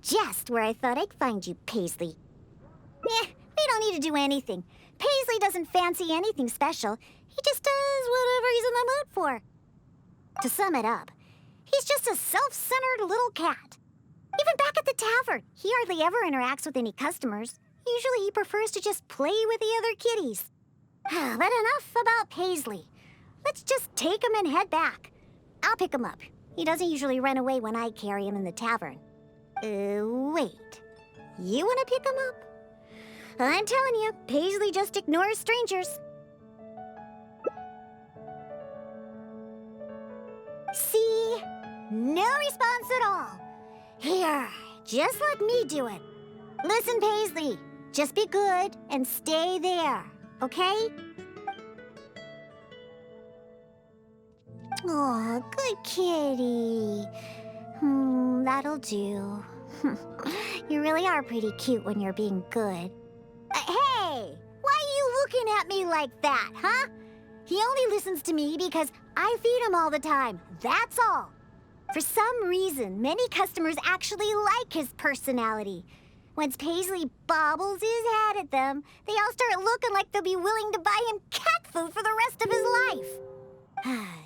Just where I thought I'd find you, Paisley. We don't need to do anything. Paisley doesn't fancy anything special. He just does whatever he's in the mood for. To sum it up, he's just a self-centered little cat. Even back at the tavern, he hardly ever interacts with any customers. Usually he prefers to just play with the other kitties. But enough about Paisley. Let's just take him and head back. I'll pick him up. He doesn't usually run away when I carry him in the tavern. Wait. You want to pick him up? I'm telling you, Paisley just ignores strangers. See? No response at all. Here, just let me do it. Listen, Paisley, just be good and stay there, okay? Oh, good kitty. That'll do. You really are pretty cute when you're being good. Hey! Why are you looking at me like that, huh? He only listens to me because I feed him all the time, that's all. For some reason, many customers actually like his personality. Once Paisley bobbles his head at them, they all start looking like they'll be willing to buy him cat food for the rest of his life.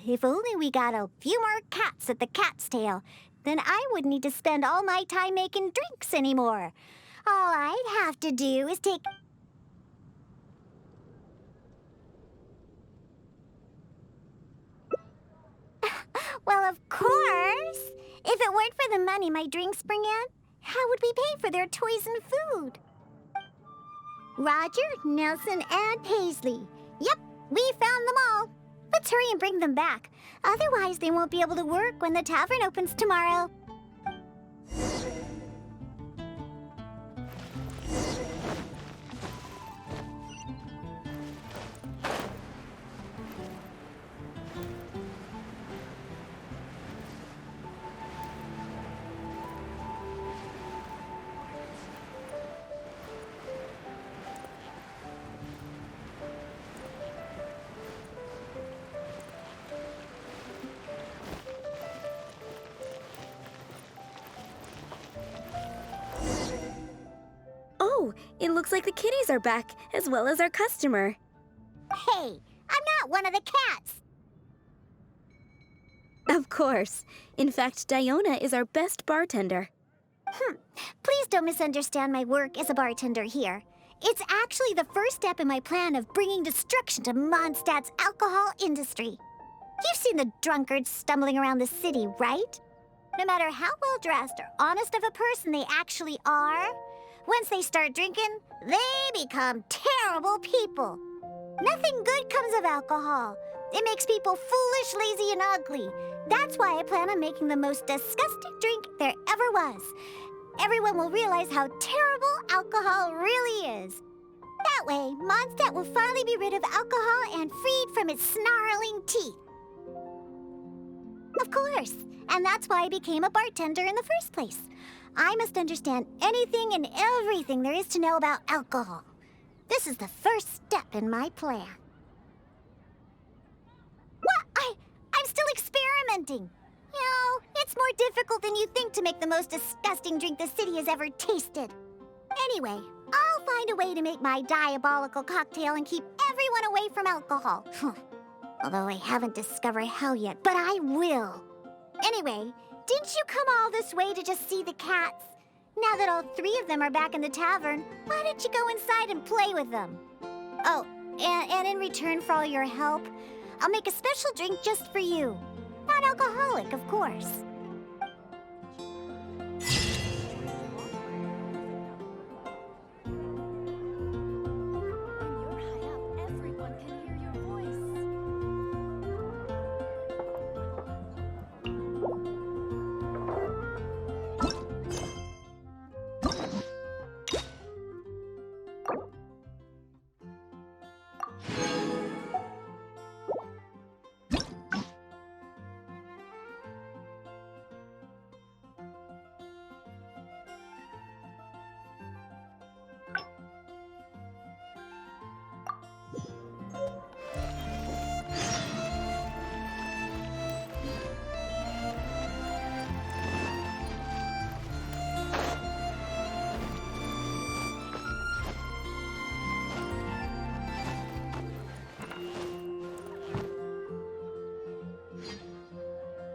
If only we got a few more cats at the cat's tail, then I wouldn't need to spend all my time making drinks anymore. All I'd have to do is take... Well, of course. If it weren't for the money my drinks bring in, how would we pay for their toys and food? Roger, Nelson, and Paisley. Yep, we found them all. Let's hurry and bring them back. Otherwise, they won't be able to work when the tavern opens tomorrow. Oh, it looks like the kitties are back, as well as our customer. Hey, I'm not one of the cats. Of course. In fact, Dionah is our best bartender. Please don't misunderstand my work as a bartender here. It's actually the first step in my plan of bringing destruction to Mondstadt's alcohol industry. You've seen the drunkards stumbling around the city, right? No matter how well-dressed or honest of a person they actually are, once they start drinking, they become terrible people. Nothing good comes of alcohol. It makes people foolish, lazy, and ugly. That's why I plan on making the most disgusting drink there ever was. Everyone will realize how terrible alcohol really is. That way, Mondstadt will finally be rid of alcohol and freed from its snarling teeth. Of course, and that's why I became a bartender in the first place. I must understand anything and everything there is to know about alcohol. This is the first step in my plan. What? I'm still experimenting. You know, it's more difficult than you think to make the most disgusting drink the city has ever tasted. Anyway, I'll find a way to make my diabolical cocktail and keep everyone away from alcohol. Although I haven't discovered how yet, but I will. Anyway, didn't you come all this way to just see the cats? Now that all three of them are back in the tavern, why don't you go inside and play with them? Oh, and in return for all your help, I'll make a special drink just for you. Non-alcoholic, of course.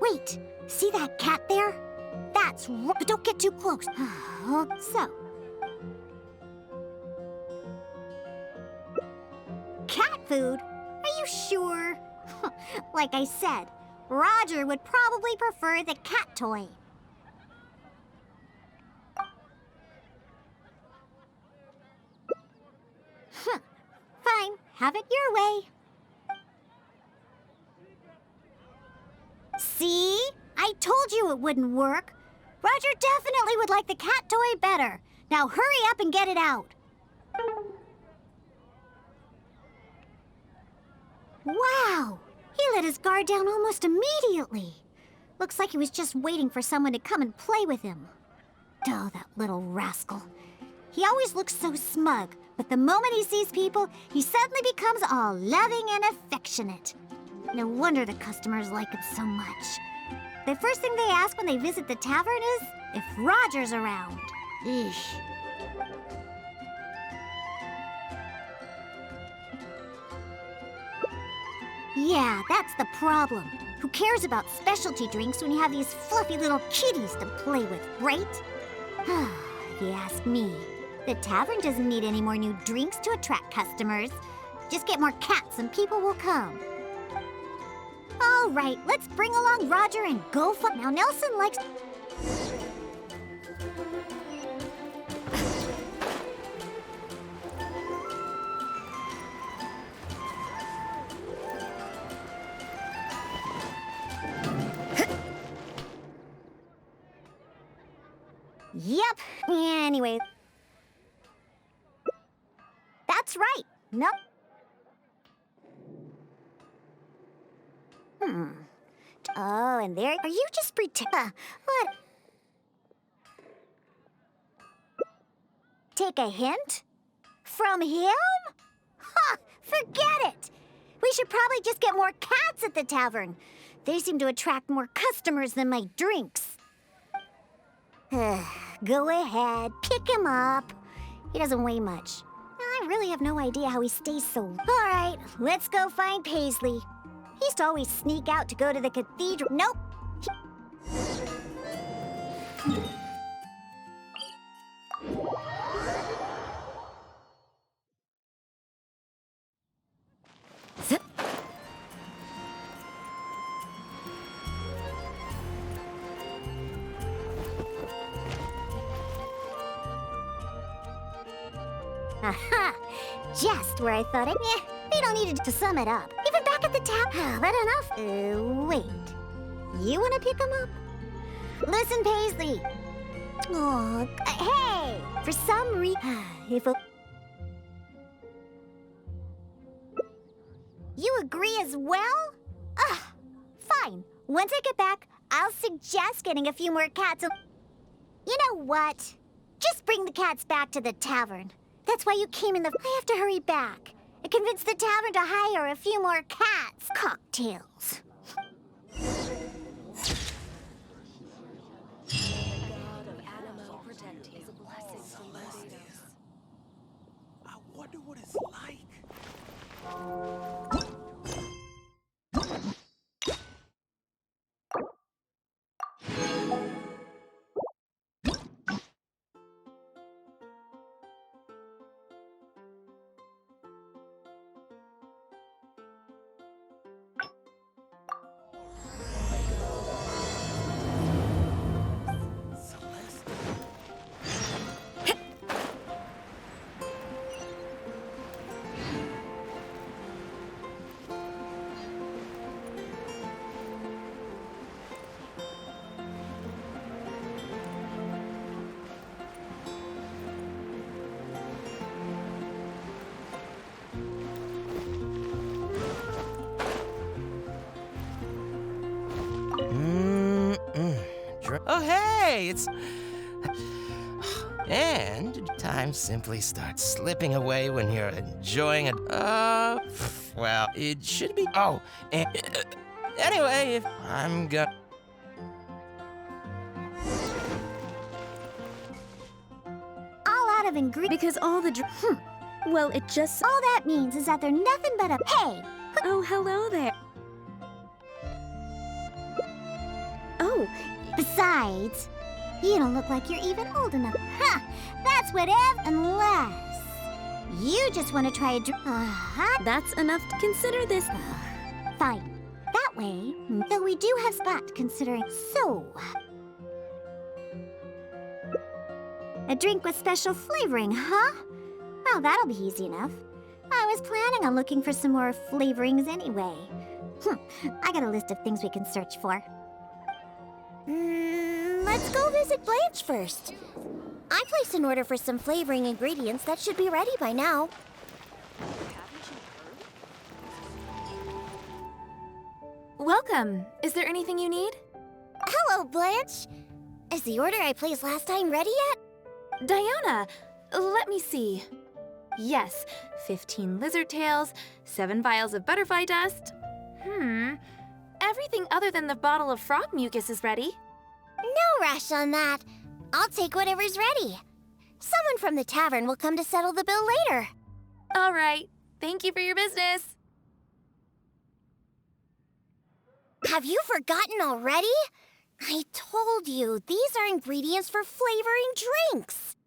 Wait, see that cat there? That's right. Don't get too close. So. Cat food? Are you sure? Like I said, Roger would probably prefer the cat toy. Fine, have it your way. See? I told you it wouldn't work. Roger definitely would like the cat toy better. Now hurry up and get it out. Wow! He let his guard down almost immediately. Looks like he was just waiting for someone to come and play with him. Oh, that little rascal. He always looks so smug, but the moment he sees people, he suddenly becomes all loving and affectionate. No wonder the customers like it so much. The first thing they ask when they visit the tavern is if Roger's around. Eesh. Yeah, that's the problem. Who cares about specialty drinks when you have these fluffy little kitties to play with, right? If you ask me, the tavern doesn't need any more new drinks to attract customers. Just get more cats and people will come. All right, let's bring along Roger and go for... Now, Nelson likes... Yep, anyway. That's right. Nope. Oh, and there... Are you just what? Take a hint? From him? Ha! Forget it! We should probably just get more cats at the tavern. They seem to attract more customers than my drinks. Go ahead, pick him up. He doesn't weigh much. I really have no idea how he stays so... All right, let's go find Paisley. He used to always sneak out to go to the cathedral. Nope. Aha! Just where I thought it. We don't need it to sum it up. Even back at the tap. But enough. Wait. You want to pick him up? Listen, Paisley. Oh, hey! For some reason, You agree as well? Fine. Once I get back, I'll suggest getting a few more cats. You know what? Just bring the cats back to the tavern. That's why you came in the... I have to hurry back. I convinced the tavern to hire a few more cats. Cocktails. I wonder what it's like. Oh, hey, it's... And time simply starts slipping away when you're enjoying it. Well, it should be... Oh, and... Anyway, if I'm gonna... All out of ingredients. Because all the Well, it just... All that means is that they're nothing but a... Hey! Oh, hello there. too. Besides, you don't look like you're even old enough. Ha! That's whatever, unless you just want to try a drink. That's enough to consider this. Fine. That way, though we do have spot considering. So, a drink with special flavoring, huh? Well, that'll be easy enough. I was planning on looking for some more flavorings anyway. I got a list of things we can search for. Let's go visit Blanche first. I placed an order for some flavoring ingredients that should be ready by now. Welcome. Is there anything you need? Hello, Blanche. Is the order I placed last time ready yet? Diona, let me see. Yes, 15 lizard tails, 7 vials of butterfly dust. Everything other than the bottle of frog mucus is ready. No rush on that. I'll take whatever's ready. Someone from the tavern will come to settle the bill later. All right. Thank you for your business. Have you forgotten already? I told you, these are ingredients for flavoring drinks.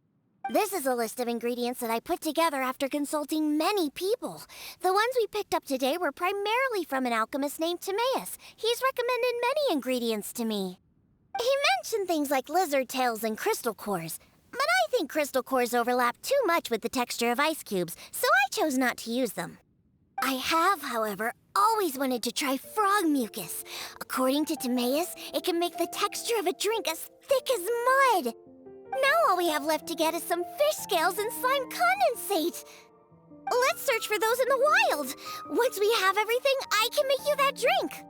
This is a list of ingredients that I put together after consulting many people. The ones we picked up today were primarily from an alchemist named Timaeus. He's recommended many ingredients to me. He mentioned things like lizard tails and crystal cores, but I think crystal cores overlap too much with the texture of ice cubes, so I chose not to use them. I have, however, always wanted to try frog mucus. According to Timaeus, it can make the texture of a drink as thick as mud. Now all we have left to get is some fish scales and slime condensate. Let's search for those in the wild. Once we have everything, I can make you that drink.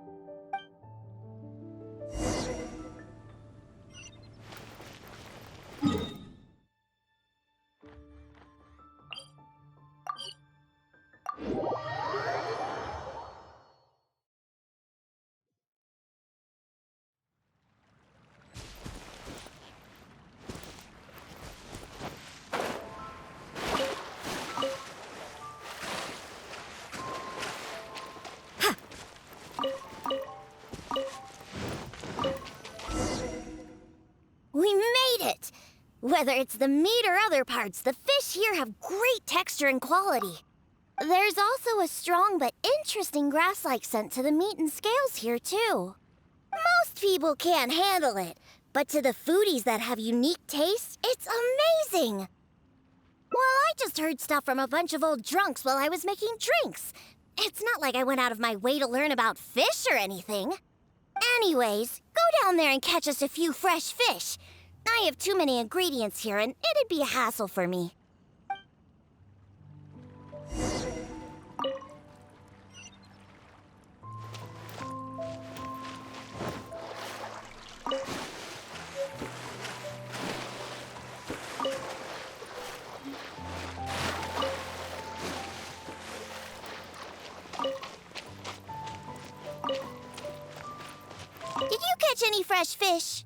We made it! Whether it's the meat or other parts, the fish here have great texture and quality. There's also a strong but interesting grass-like scent to the meat and scales here, too. Most people can't handle it, but to the foodies that have unique tastes, it's amazing! Well, I just heard stuff from a bunch of old drunks while I was making drinks. It's not like I went out of my way to learn about fish or anything. Anyways, go down there and catch us a few fresh fish. I have too many ingredients here, and it'd be a hassle for me. Did you catch any fresh fish?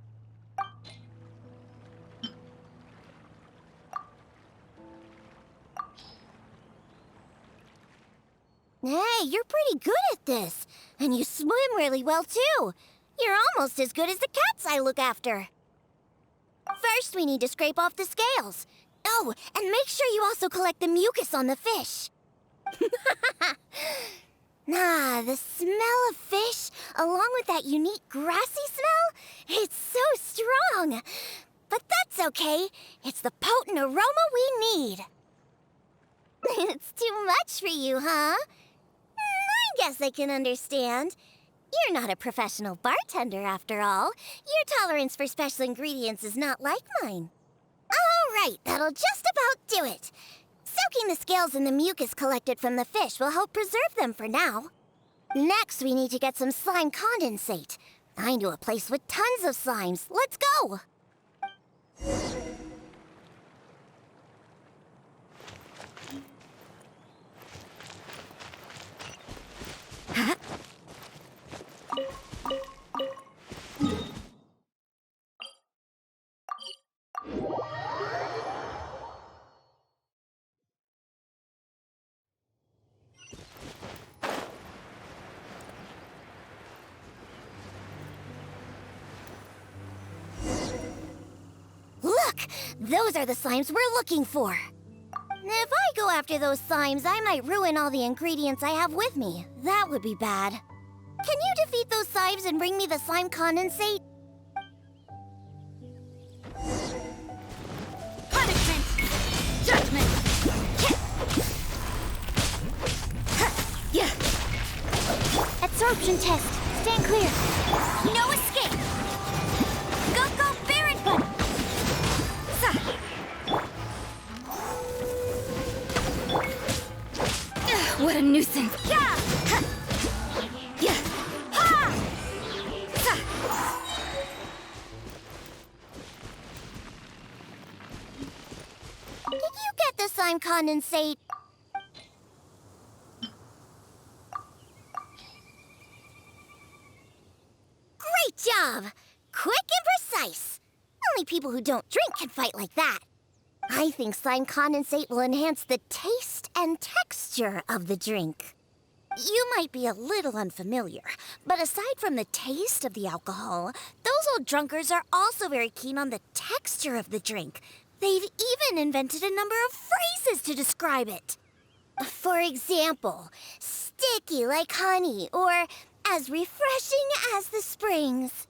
Hey, you're pretty good at this. And you swim really well, too. You're almost as good as the cats I look after. First, we need to scrape off the scales. Oh, and make sure you also collect the mucus on the fish. The smell of fish, along with that unique grassy smell, it's so strong. But that's okay. It's the potent aroma we need. It's too much for you, huh? I guess I can understand. You're not a professional bartender, after all. Your tolerance for special ingredients is not like mine. All right, that'll just about do it. Soaking the scales in the mucus collected from the fish will help preserve them for now. Next, we need to get some slime condensate. I know a place with tons of slimes. Let's go! Quick! Those are the slimes we're looking for. If I go after those slimes, I might ruin all the ingredients I have with me. That would be bad. Can you defeat those slimes and bring me the slime condensate? Punishment! Judgment! Yeah. Absorption test. Stand clear. No escape. Go, Baron! What a nuisance. Yeah. Yeah. Ha! Did you get the slime condensate? Great job! Quick and precise. Only people who don't drink can fight like that. I think slime condensate will enhance the taste and texture of the drink. You might be a little unfamiliar, but aside from the taste of the alcohol, those old drunkards are also very keen on the texture of the drink. They've even invented a number of phrases to describe it. For example, sticky like honey, or as refreshing as the springs.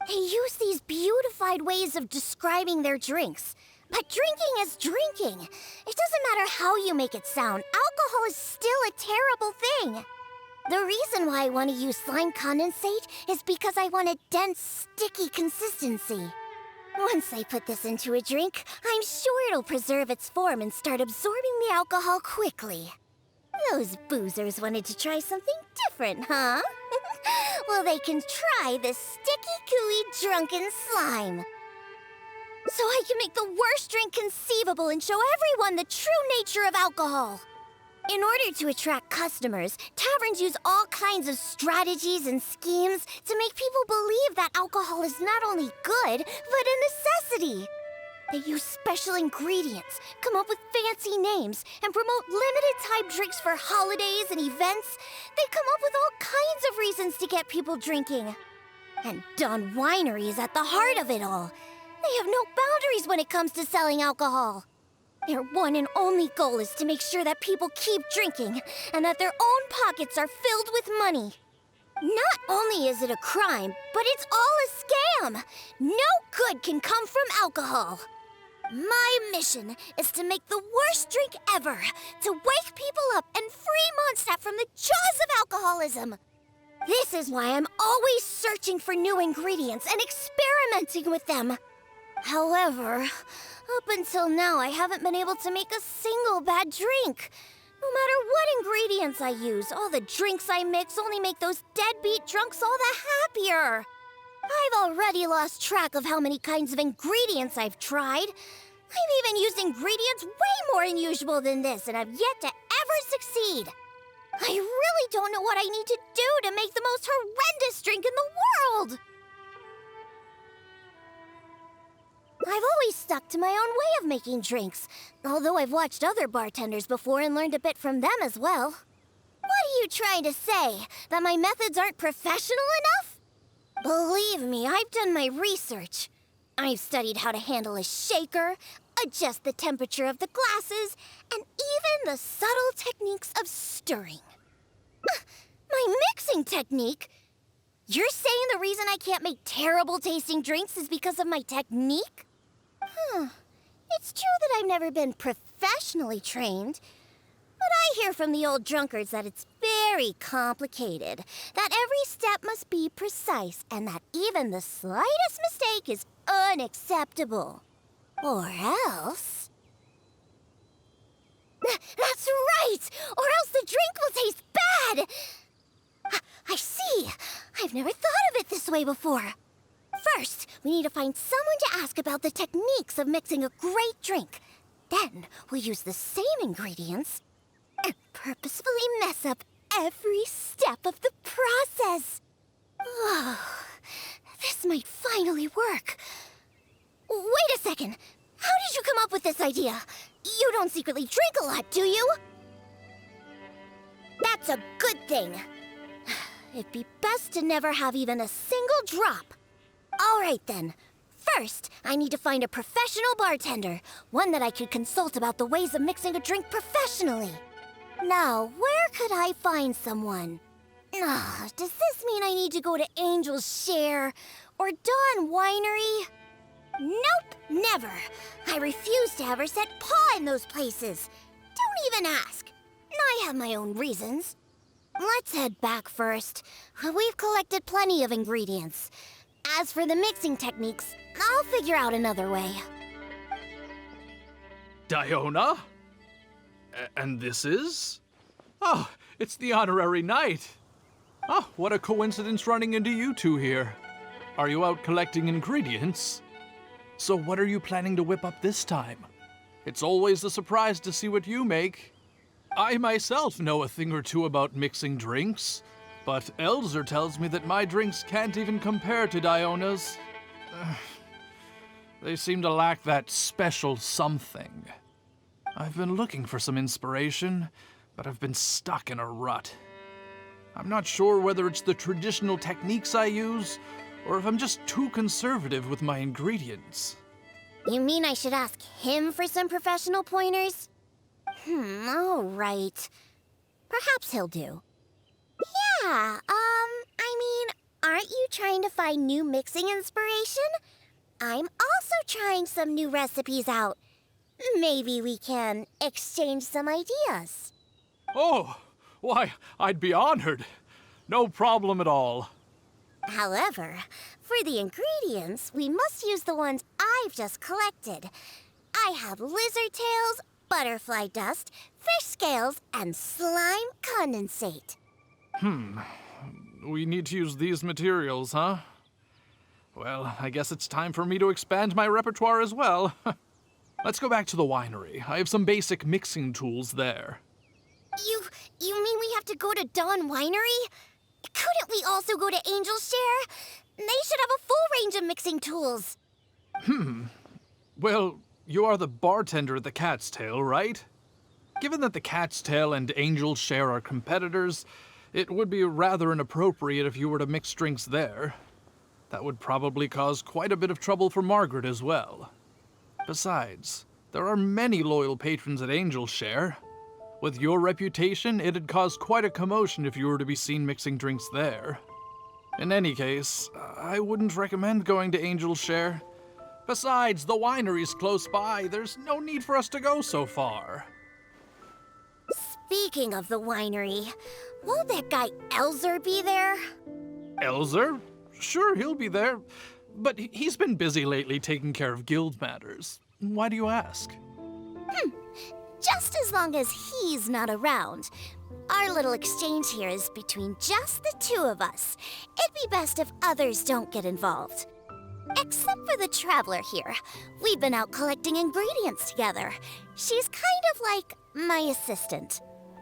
They use these beautified ways of describing their drinks. But drinking is drinking. It doesn't matter how you make it sound. Alcohol is still a terrible thing. The reason why I want to use slime condensate is because I want a dense, sticky consistency. Once I put this into a drink, I'm sure it'll preserve its form and start absorbing the alcohol quickly. Those boozers wanted to try something different, huh? Well, they can try this sticky, gooey, drunken slime. So I can make the worst drink conceivable and show everyone the true nature of alcohol. In order to attract customers, taverns use all kinds of strategies and schemes to make people believe that alcohol is not only good, but a necessity. They use special ingredients, come up with fancy names, and promote limited-time drinks for holidays and events. They come up with all kinds of reasons to get people drinking. And Dawn Winery is at the heart of it all. They have no boundaries when it comes to selling alcohol. Their one and only goal is to make sure that people keep drinking and that their own pockets are filled with money. Not only is it a crime, but it's all a scam. No good can come from alcohol. My mission is to make the worst drink ever, to wake people up and free Moндштадта from the jaws of alcoholism. This is why I'm always searching for new ingredients and experimenting with them. However, up until now, I haven't been able to make a single bad drink. No matter what ingredients I use, all the drinks I mix only make those deadbeat drunks all the happier. I've already lost track of how many kinds of ingredients I've tried. I've even used ingredients way more unusual than this, and I've yet to ever succeed. I really don't know what I need to do to make the most horrendous drink in the world. I've always stuck to my own way of making drinks, although I've watched other bartenders before and learned a bit from them as well. What are you trying to say? That my methods aren't professional enough? Believe me, I've done my research. I've studied how to handle a shaker, adjust the temperature of the glasses, and even the subtle techniques of stirring. My mixing technique? You're saying the reason I can't make terrible tasting drinks is because of my technique? It's true that I've never been professionally trained, but I hear from the old drunkards that it's very complicated, that every step must be precise, and that even the slightest mistake is unacceptable. Or else... That's right! Or else the drink will taste bad! I see! I've never thought of it this way before. First, we need to find someone to ask about the techniques of mixing a great drink. Then, we'll use the same ingredients and purposefully mess up every step of the process. Oh, this might finally work. Wait a second. How did you come up with this idea? You don't secretly drink a lot, do you? That's a good thing. It'd be best to never have even a single drop. All right, then. First, I need to find a professional bartender, one that I could consult about the ways of mixing a drink professionally. Now, where could I find someone? Does this mean I need to go to Angel's Share or Dawn Winery? Nope, never. I refuse to ever set paw in those places. Don't even ask. I have my own reasons. Let's head back first. We've collected plenty of ingredients. As for the mixing techniques, I'll figure out another way. Diona? And this is? Oh, it's the honorary knight. Oh, what a coincidence running into you two here. Are you out collecting ingredients? So what are you planning to whip up this time? It's always a surprise to see what you make. I myself know a thing or two about mixing drinks, but Elzer tells me that my drinks can't even compare to Diona's. They seem to lack that special something. I've been looking for some inspiration, but I've been stuck in a rut. I'm not sure whether it's the traditional techniques I use, or if I'm just too conservative with my ingredients. You mean I should ask him for some professional pointers? All right. Perhaps he'll do. Yeah, aren't you trying to find new mixing inspiration? I'm also trying some new recipes out. Maybe we can exchange some ideas. Oh, why, I'd be honored. No problem at all. However, for the ingredients, we must use the ones I've just collected. I have lizard tails, butterfly dust, fish scales, and slime condensate. We need to use these materials, huh? Well, I guess it's time for me to expand my repertoire as well. Let's go back to the winery. I have some basic mixing tools there. You mean we have to go to Dawn Winery? Couldn't we also go to Angel's Share? They should have a full range of mixing tools. Well, you are the bartender at the Cat's Tail, right? Given that the Cat's Tail and Angel's Share are competitors, it would be rather inappropriate if you were to mix drinks there. That would probably cause quite a bit of trouble for Margaret as well. Besides, there are many loyal patrons at Angel's Share. With your reputation, it'd cause quite a commotion if you were to be seen mixing drinks there. In any case, I wouldn't recommend going to Angel's Share. Besides, the winery's close by. There's no need for us to go so far. Speaking of the winery, won't that guy Elzer be there? Elzer? Sure, he'll be there. But he's been busy lately taking care of guild matters. Why do you ask? Just as long as he's not around. Our little exchange here is between just the two of us. It'd be best if others don't get involved. Except for the traveler here. We've been out collecting ingredients together. She's kind of like my assistant.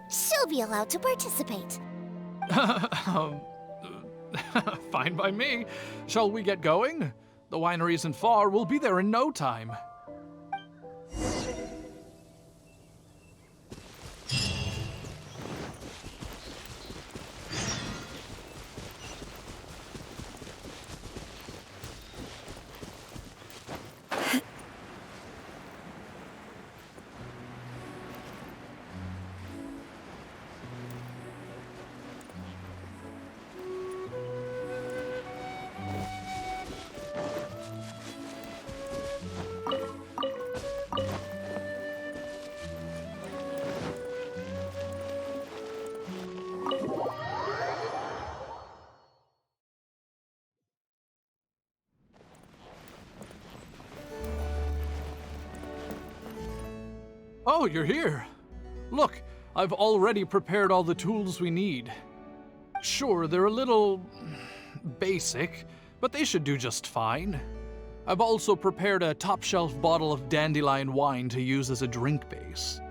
She'll be allowed to participate. Fine by me. Shall we get going? The winery isn't far. We'll be there in no time. Oh, you're here. Look, I've already prepared all the tools we need. Sure, they're a little basic, but they should do just fine. I've also prepared a top-shelf bottle of dandelion wine to use as a drink base.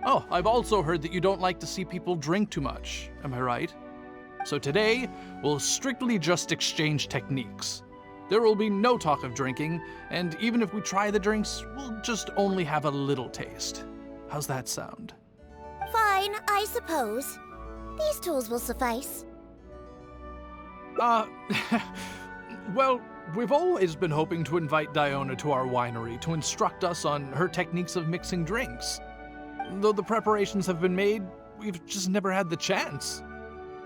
Oh, I've also heard that you don't like to see people drink too much, am I right? So today, we'll strictly just exchange techniques. There will be no talk of drinking, and even if we try the drinks, we'll just only have a little taste. How's that sound? Fine, I suppose. These tools will suffice. Well, We've always been hoping to invite Dionah to our winery to instruct us on her techniques of mixing drinks. Though the preparations have been made, we've just never had the chance.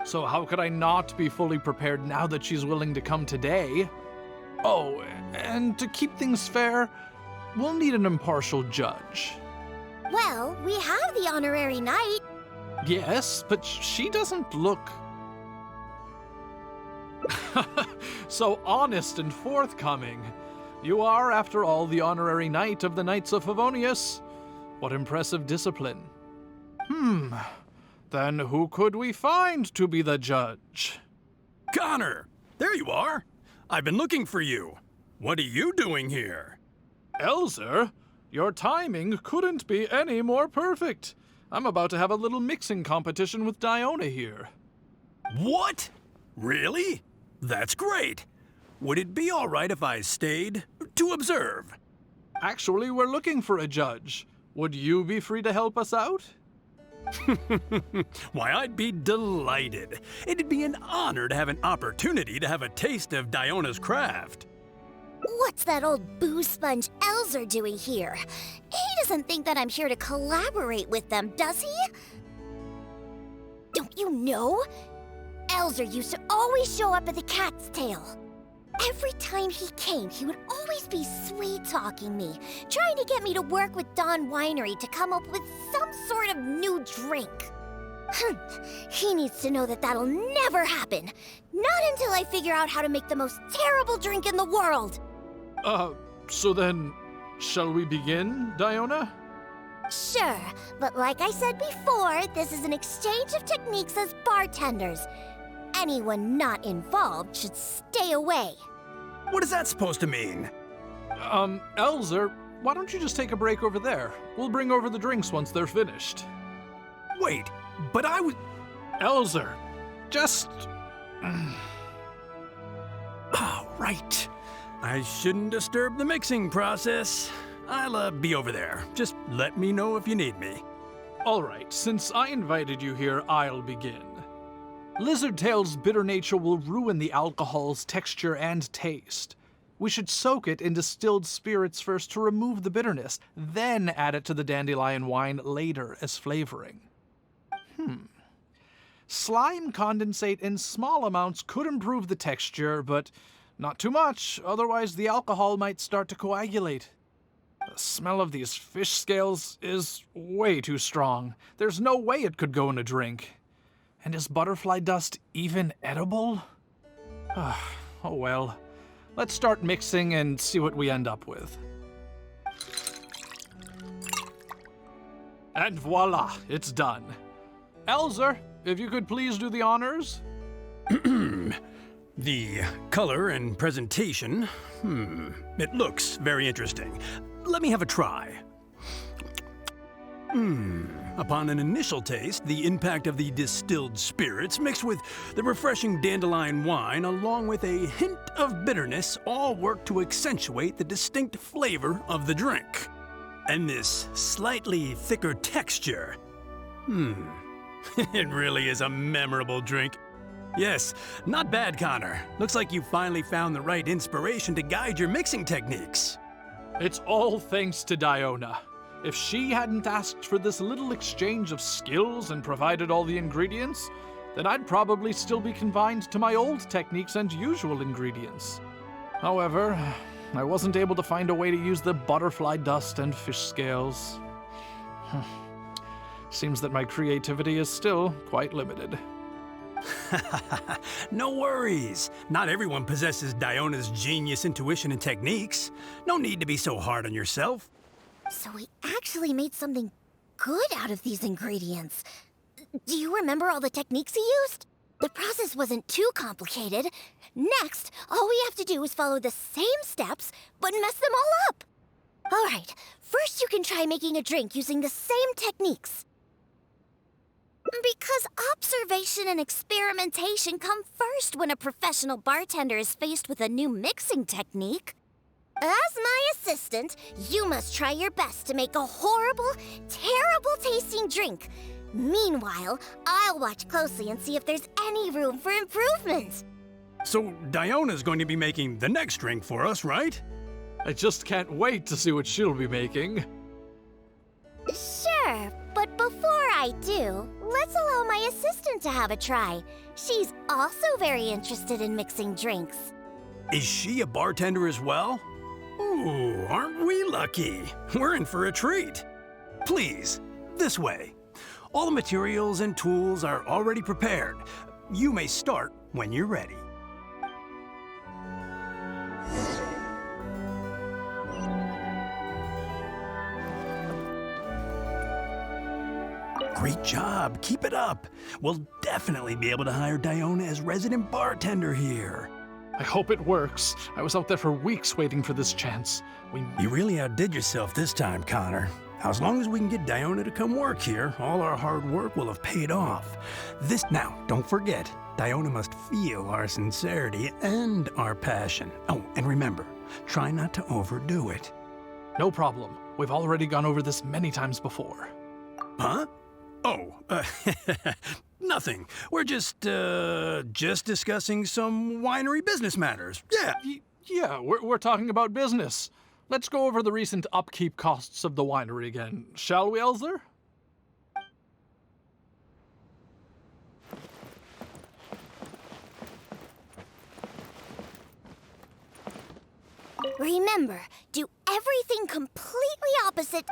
So how could I not be fully prepared now that she's willing to come today? Oh, and to keep things fair, we'll need an impartial judge. Well, we have the honorary knight. Yes, but she doesn't look so honest and forthcoming. You are, after all, the honorary knight of the Knights of Favonius. What impressive discipline. Then who could we find to be the judge? Connor! There you are! I've been looking for you. What are you doing here? Elzer, your timing couldn't be any more perfect. I'm about to have a little mixing competition with Dionah here. What? Really? That's great. Would it be all right if I stayed to observe? Actually, we're looking for a judge. Would you be free to help us out? Why, I'd be delighted. It'd be an honor to have an opportunity to have a taste of Dionah's craft. What's that old booze sponge Elzer doing here? He doesn't think that I'm here to collaborate with them, does he? Don't you know? Elzer used to always show up at the Cat's Tail. Every time he came, he would always be sweet-talking me, trying to get me to work with Dawn Winery to come up with some sort of new drink. He needs to know that that'll never happen. Not until I figure out how to make the most terrible drink in the world. So then, shall we begin, Dionah? Sure, but like I said before, this is an exchange of techniques as bartenders. Anyone not involved should stay away. What is that supposed to mean? Elzer, why don't you just take a break over there? We'll bring over the drinks once they're finished. Wait, but I was... Elzer, just... Oh, right. I shouldn't disturb the mixing process. I'll be over there. Just let me know if you need me. All right, since I invited you here, I'll begin. Lizardtail's bitter nature will ruin the alcohol's texture and taste. We should soak it in distilled spirits first to remove the bitterness, then add it to the dandelion wine later as flavoring. Slime condensate in small amounts could improve the texture, but not too much, otherwise the alcohol might start to coagulate. The smell of these fish scales is way too strong. There's no way it could go in a drink. And is butterfly dust even edible? Oh well. Let's start mixing and see what we end up with. And voila, it's done. Elzer, if you could please do the honors. The color and presentation, it looks very interesting. Let me have a try. Upon an initial taste, the impact of the distilled spirits mixed with the refreshing dandelion wine along with a hint of bitterness all work to accentuate the distinct flavor of the drink. And this slightly thicker texture. It really is a memorable drink. Yes, not bad, Connor. Looks like you finally found the right inspiration to guide your mixing techniques. It's all thanks to Dionah. If she hadn't asked for this little exchange of skills and provided all the ingredients, then I'd probably still be confined to my old techniques and usual ingredients. However, I wasn't able to find a way to use the butterfly dust and fish scales. Seems that my creativity is still quite limited. No worries. Not everyone possesses Dionah's genius intuition and techniques. No need to be so hard on yourself. So we actually made something good out of these ingredients. Do you remember all the techniques he used? The process wasn't too complicated. Next, all we have to do is follow the same steps, but mess them all up. All right, first you can try making a drink using the same techniques. Because observation and experimentation come first when a professional bartender is faced with a new mixing technique. As my assistant, you must try your best to make a horrible, terrible-tasting drink. Meanwhile, I'll watch closely and see if there's any room for improvement. So Diona's going to be making the next drink for us, right? I just can't wait to see what she'll be making. Sure, but before I do, let's allow my assistant to have a try. She's also very interested in mixing drinks. Is she a bartender as well? Ooh, aren't we lucky? We're in for a treat. Please, this way. All the materials and tools are already prepared. You may start when you're ready. Great job. Keep it up. We'll definitely be able to hire Diona as resident bartender here. I hope it works. I was out there for weeks waiting for this chance. You really outdid yourself this time, Connor. As long as we can get Diona to come work here, all our hard work will have paid off. Now, don't forget, Diona must feel our sincerity and our passion. Oh, and remember, try not to overdo it. No problem. We've already gone over this many times before. Huh? Oh, nothing. We're just discussing some winery business matters. Yeah. Yeah, we're talking about business. Let's go over the recent upkeep costs of the winery again, shall we, Elzer? Remember, do everything completely opposite.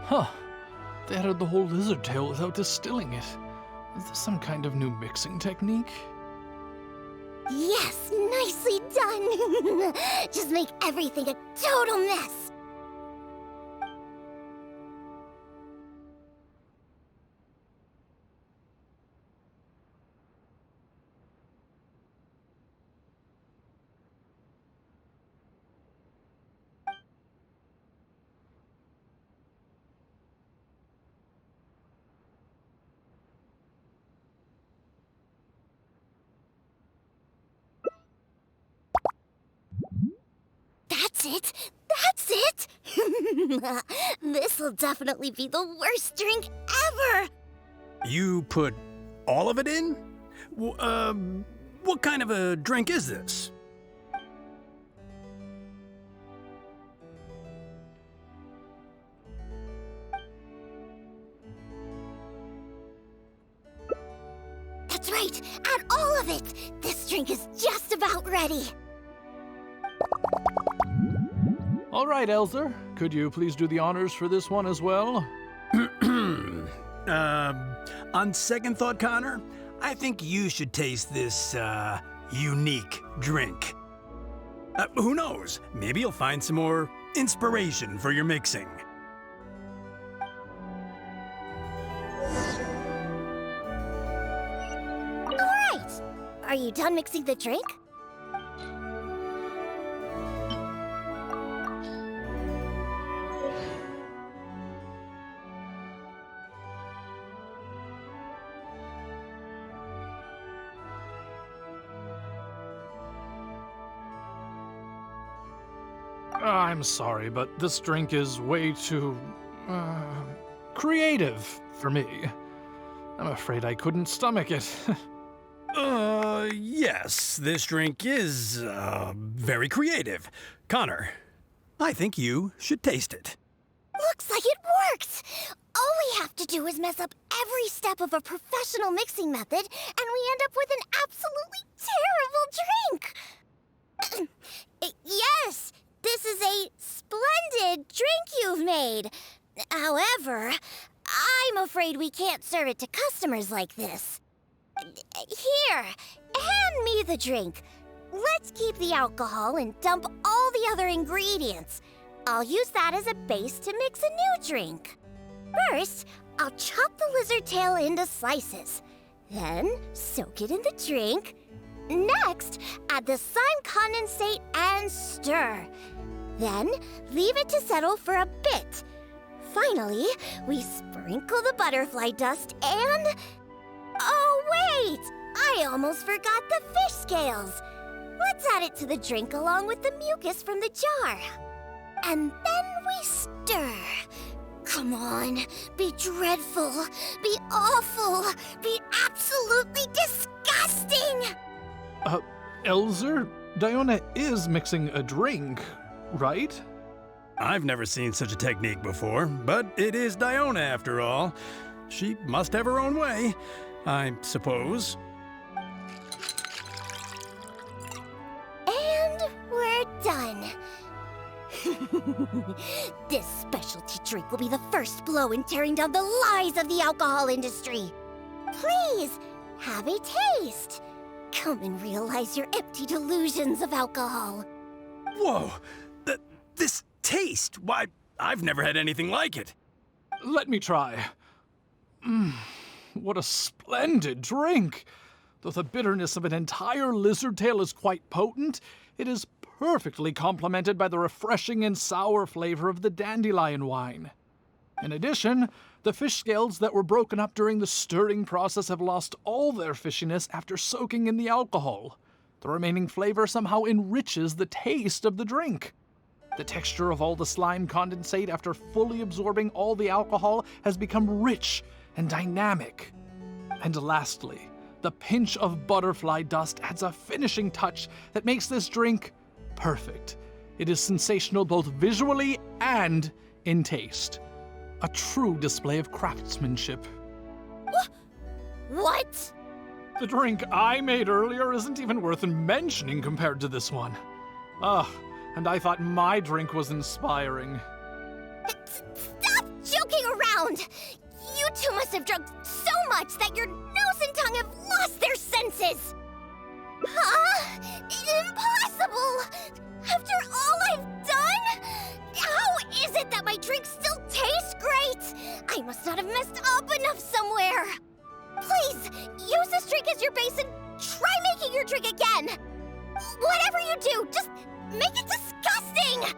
Huh. They added the whole lizard tail without distilling it. Is this some kind of new mixing technique? Yes, nicely done. Just make everything a total mess. That's it! This'll definitely be the worst drink ever! You put all of it in? What kind of a drink is this? That's right! Add all of it! This drink is just about ready! All right, Elzer. Could you please do the honors for this one as well? On second thought, Connor, I think you should taste this, unique drink. Who knows? Maybe you'll find some more inspiration for your mixing. All right! Are you done mixing the drink? I'm sorry, but this drink is way too, creative for me. I'm afraid I couldn't stomach it. Yes, this drink is, very creative. Connor, I think you should taste it. Looks like it worked! All we have to do is mess up every step of a professional mixing method, and we end up with an absolutely terrible drink. Yes, this is a splendid drink you've made. However, I'm afraid we can't serve it to customers like this. Here, hand me the drink. Let's keep the alcohol and dump all the other ingredients. I'll use that as a base to mix a new drink. First, I'll chop the lizard tail into slices. Then, soak it in the drink. Next, add the slime condensate and stir. Then, leave it to settle for a bit. Finally, we sprinkle the butterfly dust and... Oh, wait! I almost forgot the fish scales. Let's add it to the drink along with the mucus from the jar. And then we stir. Come on, be dreadful, be awful, be absolutely disgusting! Elzer, Diona is mixing a drink, right? I've never seen such a technique before, but it is Diona after all. She must have her own way, I suppose. And we're done. This specialty drink will be the first blow in tearing down the lies of the alcohol industry. Please, have a taste. Come and realize your empty delusions of alcohol. Whoa! This taste! Why, I've never had anything like it. Let me try. What a splendid drink! Though the bitterness of an entire lizard tail is quite potent, it is perfectly complemented by the refreshing and sour flavor of the dandelion wine. In addition, the fish scales that were broken up during the stirring process have lost all their fishiness after soaking in the alcohol. The remaining flavor somehow enriches the taste of the drink. The texture of all the slime condensate after fully absorbing all the alcohol has become rich and dynamic. And lastly, the pinch of butterfly dust adds a finishing touch that makes this drink perfect. It is sensational both visually and in taste. A true display of craftsmanship. What? The drink I made earlier isn't even worth mentioning compared to this one. And I thought my drink was inspiring. Stop joking around! You two must have drunk so much that your nose and tongue have lost their senses! Huh? Impossible! After all I've done? How is it that my drink still tastes great? I must not have messed up enough somewhere. Please, use this drink as your base and try making your drink again. Whatever you do, just make it disgusting!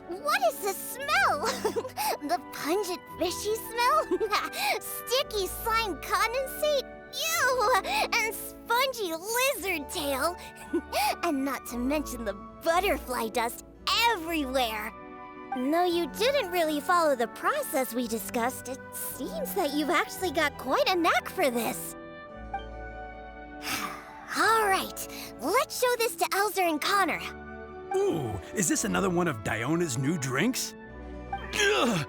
What is this smell? The pungent fishy smell? Sticky slime condensate? Ew! And spongy lizard tail? And not to mention the butterfly dust everywhere. Though you didn't really follow the process we discussed, it seems that you've actually got quite a knack for this. All right, let's show this to Elzer and Connor. Ooh, is this another one of Diona's new drinks? Ugh,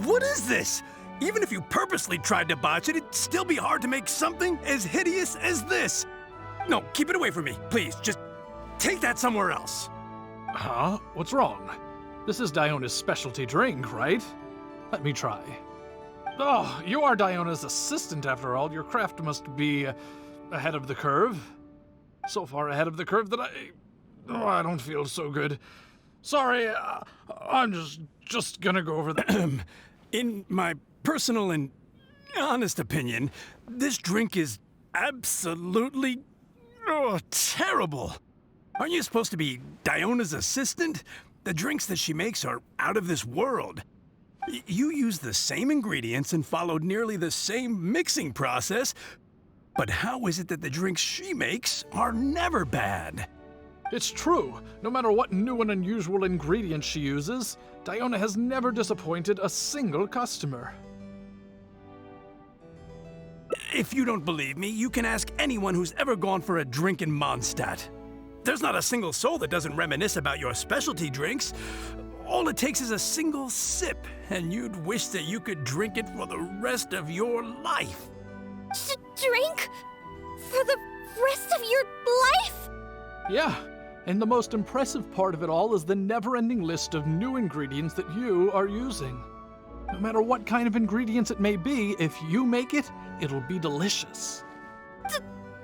what is this? Even if you purposely tried to botch it, it'd still be hard to make something as hideous as this. No, keep it away from me, please. Just take that somewhere else. Huh? What's wrong? This is Diona's specialty drink, right? Let me try. Oh, you are Diona's assistant after all. Your craft must be ahead of the curve. So far ahead of the curve that I don't feel so good. Sorry, I'm just gonna go over the... In my personal and honest opinion, this drink is absolutely terrible. Aren't you supposed to be Diona's assistant? The drinks that she makes are out of this world. You use the same ingredients and followed nearly the same mixing process, but how is it that the drinks she makes are never bad? It's true. No matter what new and unusual ingredients she uses, Diona has never disappointed a single customer. If you don't believe me, you can ask anyone who's ever gone for a drink in Moндштадта. There's not a single soul that doesn't reminisce about your specialty drinks. All it takes is a single sip, and you'd wish that you could drink it for the rest of your life. Drink? For the rest of your life? Yeah, and the most impressive part of it all is the never-ending list of new ingredients that you are using. No matter what kind of ingredients it may be, if you make it, it'll be delicious.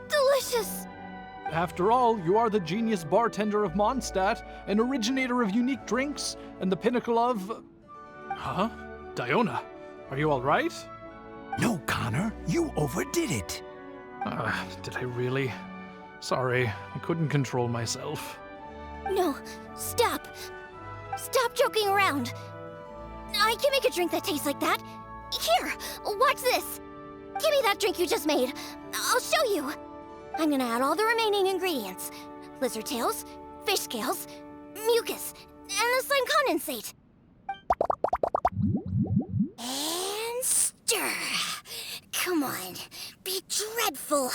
Delicious! After all, you are the genius bartender of Moндштадта, an originator of unique drinks, and the pinnacle of... Huh? Diona, are you all right? No, Connor, you overdid it. Did I really? Sorry, I couldn't control myself. No, stop. Stop joking around. I can make a drink that tastes like that. Here, watch this. Give me that drink you just made. I'll show you. I'm gonna add all the remaining ingredients. Lizard tails, fish scales, mucus, and the slime condensate. And stir. Come on, be dreadful,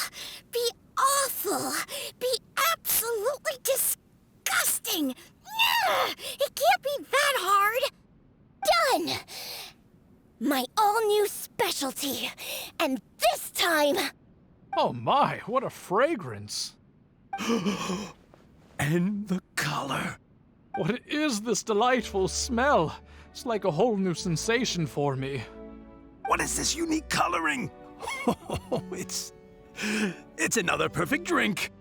be awful, be absolutely disgusting. It can't be that hard. Done! My all-new specialty. And this time... Oh my, what a fragrance. And the color. What is this delightful smell? It's like a whole new sensation for me. What is this unique coloring? It's another perfect drink.